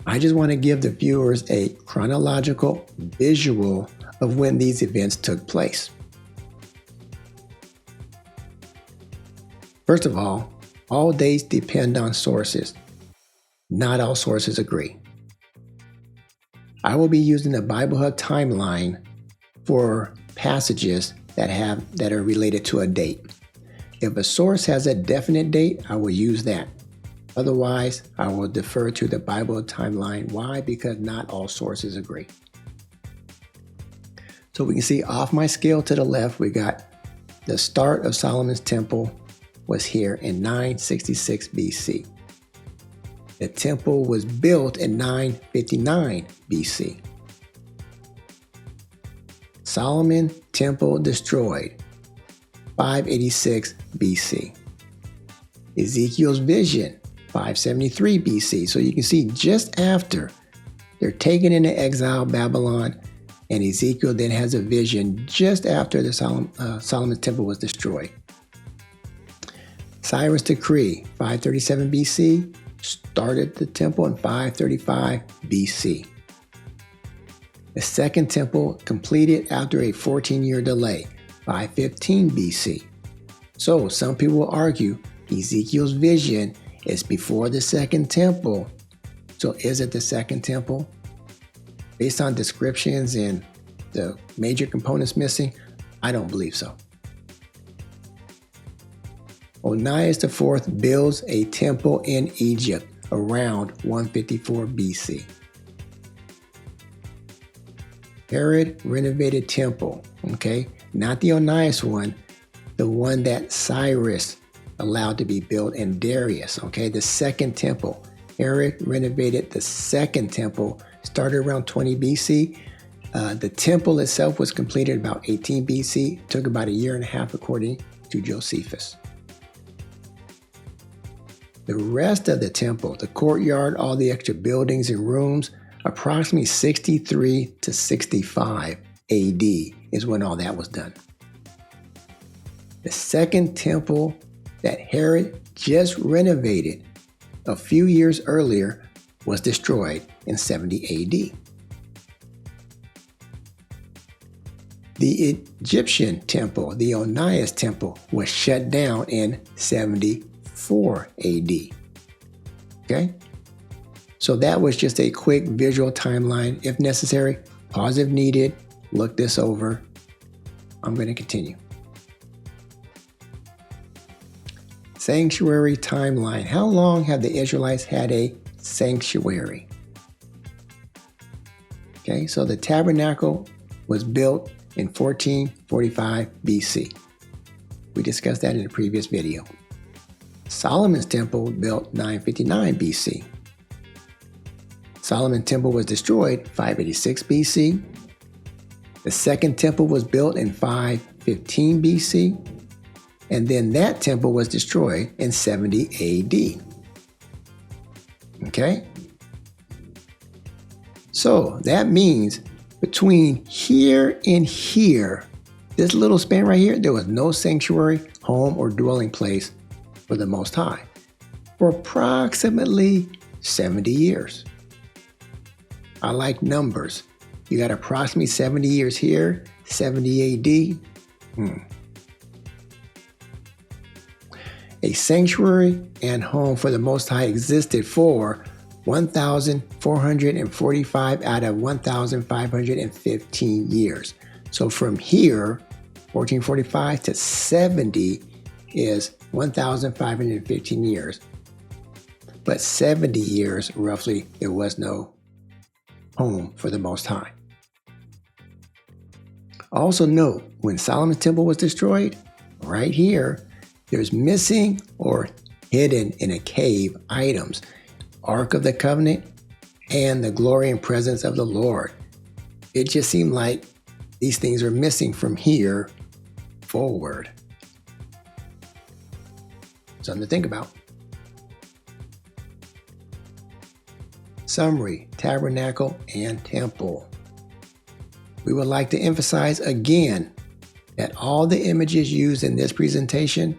I just want to give the viewers a chronological visual of when these events took place. First of all dates depend on sources. Not all sources agree. I will be using the Bible Hub timeline for passages that are related to a date. If a source has a definite date, I will use that. Otherwise, I will defer to the Bible timeline. Why? Because not all sources agree. So we can see off my scale to the left, we got the start of Solomon's temple was here in 966 BC. The temple was built in 959 BC. Solomon temple destroyed, 586 BC. Ezekiel's vision, 573 BC. So you can see just after they're taken into exile, Babylon, and Ezekiel then has a vision just after the Solomon's temple was destroyed. Cyrus' decree, 537 BC, started the temple in 535 BC. The second temple completed after a 14-year delay, 515 BC. So some people will argue Ezekiel's vision is before the second temple. So is it the second temple? Based on descriptions and the major components missing, I don't believe so. Onias IV builds a temple in Egypt around 154 BC. Herod renovated temple, okay? Not the Onias one, the one that Cyrus allowed to be built in Darius, okay? The second temple. Herod renovated the second temple, started around 20 BC. The temple itself was completed about 18 BC, took about a year and a half according to Josephus. The rest of the temple, the courtyard, all the extra buildings and rooms, approximately 63 to 65 AD is when all that was done. The second temple that Herod just renovated a few years earlier was destroyed in 70 AD. The Egyptian temple, the Onias temple, was shut down in 74 AD. Okay? So that was just a quick visual timeline. If necessary, pause if needed, look this over. I'm going to continue. Sanctuary timeline. How long have the Israelites had a sanctuary? Okay, so the tabernacle was built in 1445 BC. We discussed that in the previous video. Solomon's temple was built 959 BC. Solomon's temple was destroyed 586 BC. The second temple was built in 515 BC. And then that temple was destroyed in 70 AD. Okay? So that means between here and here, this little span right here, there was no sanctuary, home, or dwelling place for the Most High for approximately 70 years. I like numbers. You got approximately 70 years here, 70 AD. A sanctuary and home for the Most High existed for 1,445 out of 1,515 years. So from here, 1445 to 70 is 1,515 years. But 70 years, roughly, there was no home for the Most High. Also note, when Solomon's temple was destroyed, right here, there's missing or hidden in a cave items, Ark of the Covenant and the glory and presence of the Lord. It just seemed like these things are missing from here forward. Something to think about. Summary, Tabernacle and Temple. We would like to emphasize again that all the images used in this presentation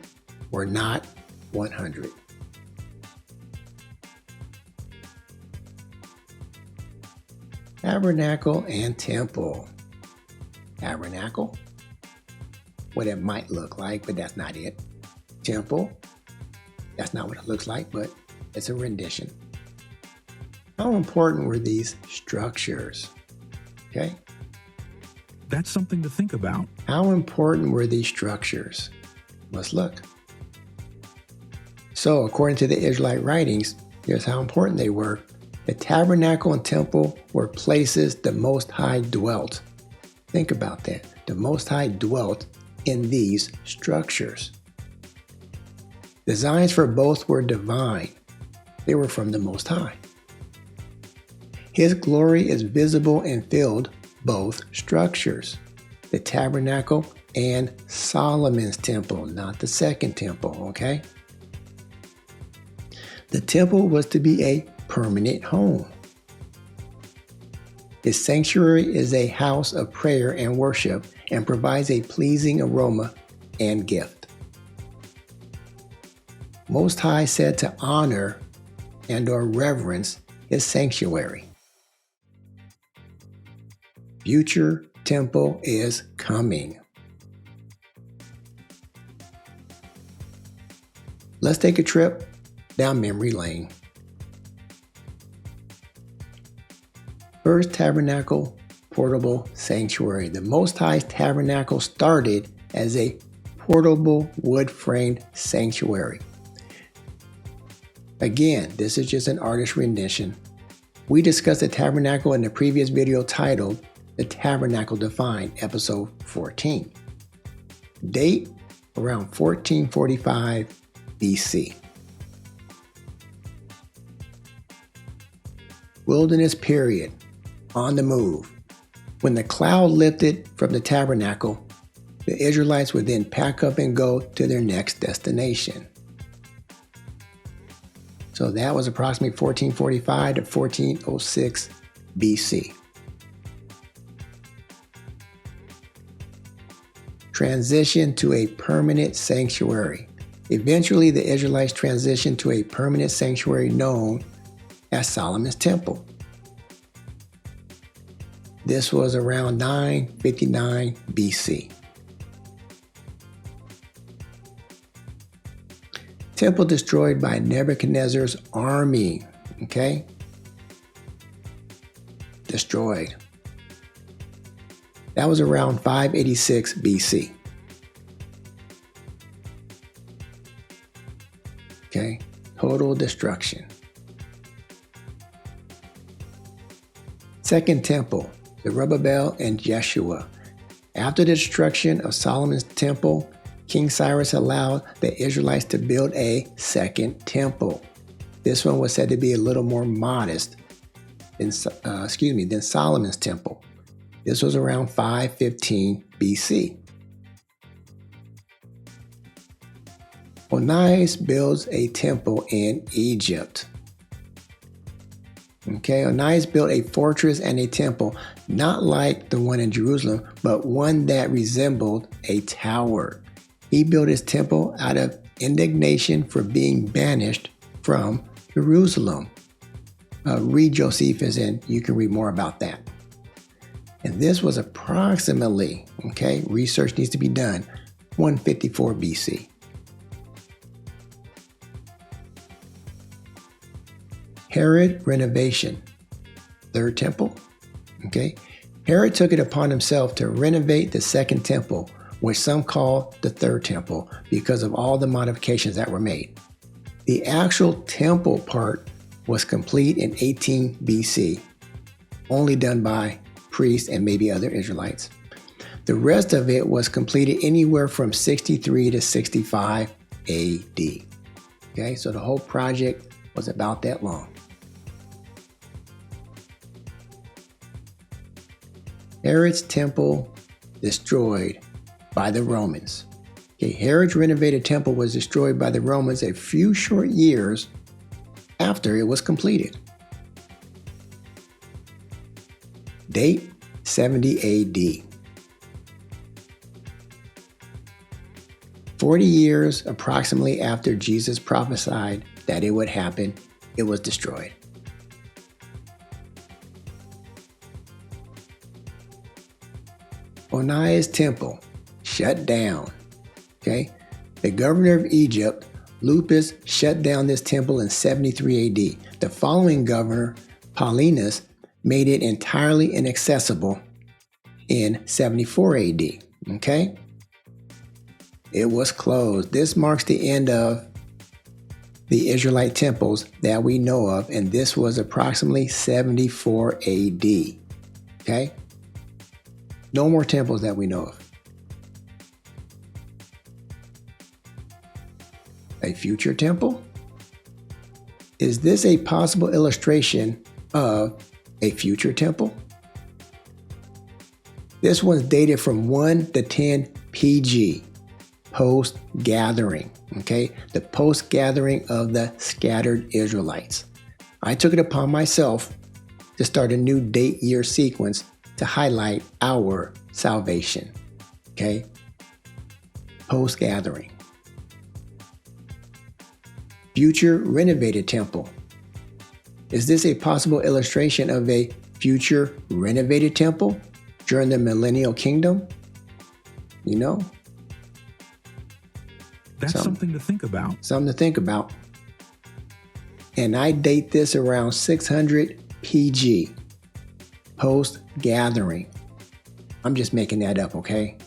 were not 100. Tabernacle and Temple. Tabernacle, what it might look like, but that's not it. Temple, that's not what it looks like, but it's a rendition. How important were these structures? Okay. That's something to think about. How important were these structures? Let's look. So, according to the Israelite writings, here's how important they were. The tabernacle and temple were places the Most High dwelt. Think about that. The Most High dwelt in these structures. Designs for both were divine. They were from the Most High. His glory is visible and filled both structures, the tabernacle and Solomon's temple, not the second temple, okay? The temple was to be a permanent home. His sanctuary is a house of prayer and worship and provides a pleasing aroma and gift. Most High said to honor and or reverence his sanctuary. Future temple is coming. Let's take a trip down memory lane. First tabernacle, portable sanctuary. The Most High's tabernacle started as a portable wood-framed sanctuary. Again, this is just an artist rendition. We discussed the tabernacle in the previous video titled The Tabernacle Defined, episode 14. Date around 1445 BC. Wilderness period. On the move. When the cloud lifted from the tabernacle, the Israelites would then pack up and go to their next destination. So that was approximately 1445 to 1406 BC. Transition to a permanent sanctuary. Eventually, the Israelites transitioned to a permanent sanctuary known as Solomon's Temple. This was around 959 BC. Temple destroyed by Nebuchadnezzar's army. Okay? Destroyed. That was around 586 BC. Okay? Total destruction. Second Temple. Zerubbabel and Jeshua. After the destruction of Solomon's temple, King Cyrus allowed the Israelites to build a second temple. This one was said to be a little more modest than Solomon's temple. This was around 515 BC. Onias builds a temple in Egypt. Okay, Onias built a fortress and a temple, not like the one in Jerusalem, but one that resembled a tower. He built his temple out of indignation for being banished from Jerusalem. Read Josephus and you can read more about that. And this was approximately, okay, research needs to be done, 154 BC. Herod renovation, third temple. Okay, Herod took it upon himself to renovate the second temple, which some call the third temple because of all the modifications that were made. The actual temple part was complete in 18 BC, only done by priests and maybe other Israelites. The rest of it was completed anywhere from 63 to 65 AD. Okay, so the whole project was about that long. Herod's temple destroyed by the Romans. Okay, Herod's renovated temple was destroyed by the Romans a few short years after it was completed. Date 70 AD. 40 years approximately after Jesus prophesied that it would happen, it was destroyed. Onias temple shut down. Okay, the governor of Egypt, Lupus, shut down this temple in 73 AD. The following governor, Paulinus, made it entirely inaccessible in 74 AD. Okay, it was closed. This marks the end of the Israelite temples that we know of, and this was approximately 74 AD. Okay, no more temples that we know of. A future temple? Is this a possible illustration of a future temple? This one's dated from 1 to 10 PG, post-gathering, okay? The post-gathering of the scattered Israelites. I took it upon myself to start a new date-year sequence to highlight our salvation, okay? Post-gathering. Future renovated temple. Is this a possible illustration of a future renovated temple during the millennial kingdom? You know? That's something to think about. Something to think about. And I date this around 600 PG, post-gathering. I'm just making that up, okay?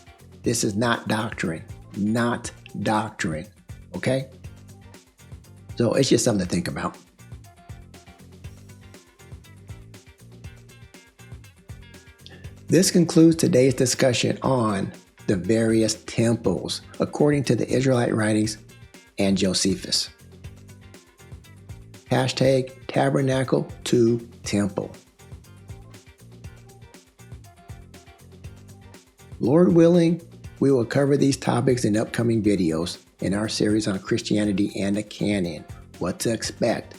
This is not doctrine, okay? So it's just something to think about. This concludes today's discussion on the various temples according to the Israelite writings and Josephus. Hashtag Tabernacle to Temple. Lord willing, we will cover these topics in upcoming videos in our series on Christianity and the canon, what to expect,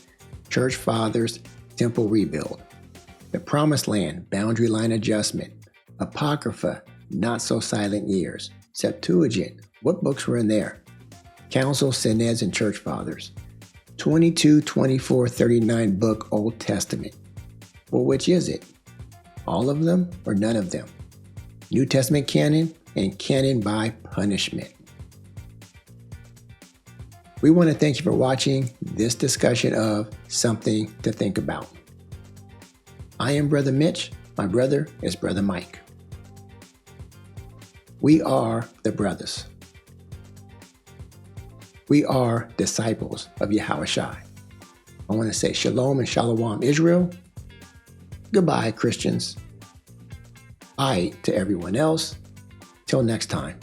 church fathers, temple rebuild, the promised land, boundary line adjustment, Apocrypha, not so silent years, Septuagint, what books were in there, council, synods, and church fathers, 22, 24, 39 book Old Testament. Well, which is it? All of them or none of them? New Testament canon and canon by punishment. We want to thank you for watching this discussion of Something to Think About. I am Brother Mitch. My brother is Brother Mike. We are the brothers. We are disciples of Yahawashi. I want to say shalom and shalom Israel. Goodbye, Christians. Bye to everyone else. Till next time.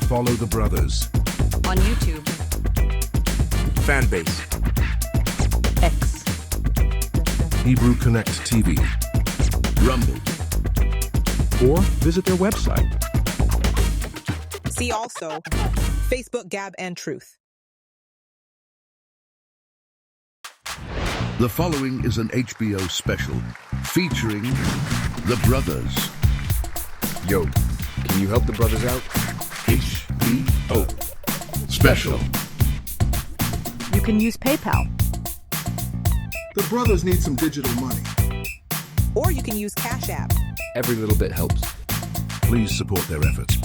Follow the brothers. On YouTube, Fanbase. X, Hebrew Connect TV. Rumble. Or visit their website. See also Facebook, Gab, and Truth. The following is an HBO special featuring the brothers. Yo, can you help the brothers out? HBO special. You can use PayPal. The brothers need some digital money. Or you can use CashApp. Every little bit helps. Please support their efforts.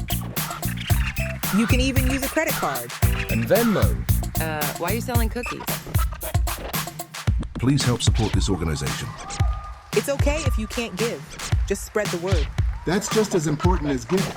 You can even use a credit card. And Venmo. Why are you selling cookies? Please help support this organization. It's okay if you can't give. Just spread the word. That's just as important as giving.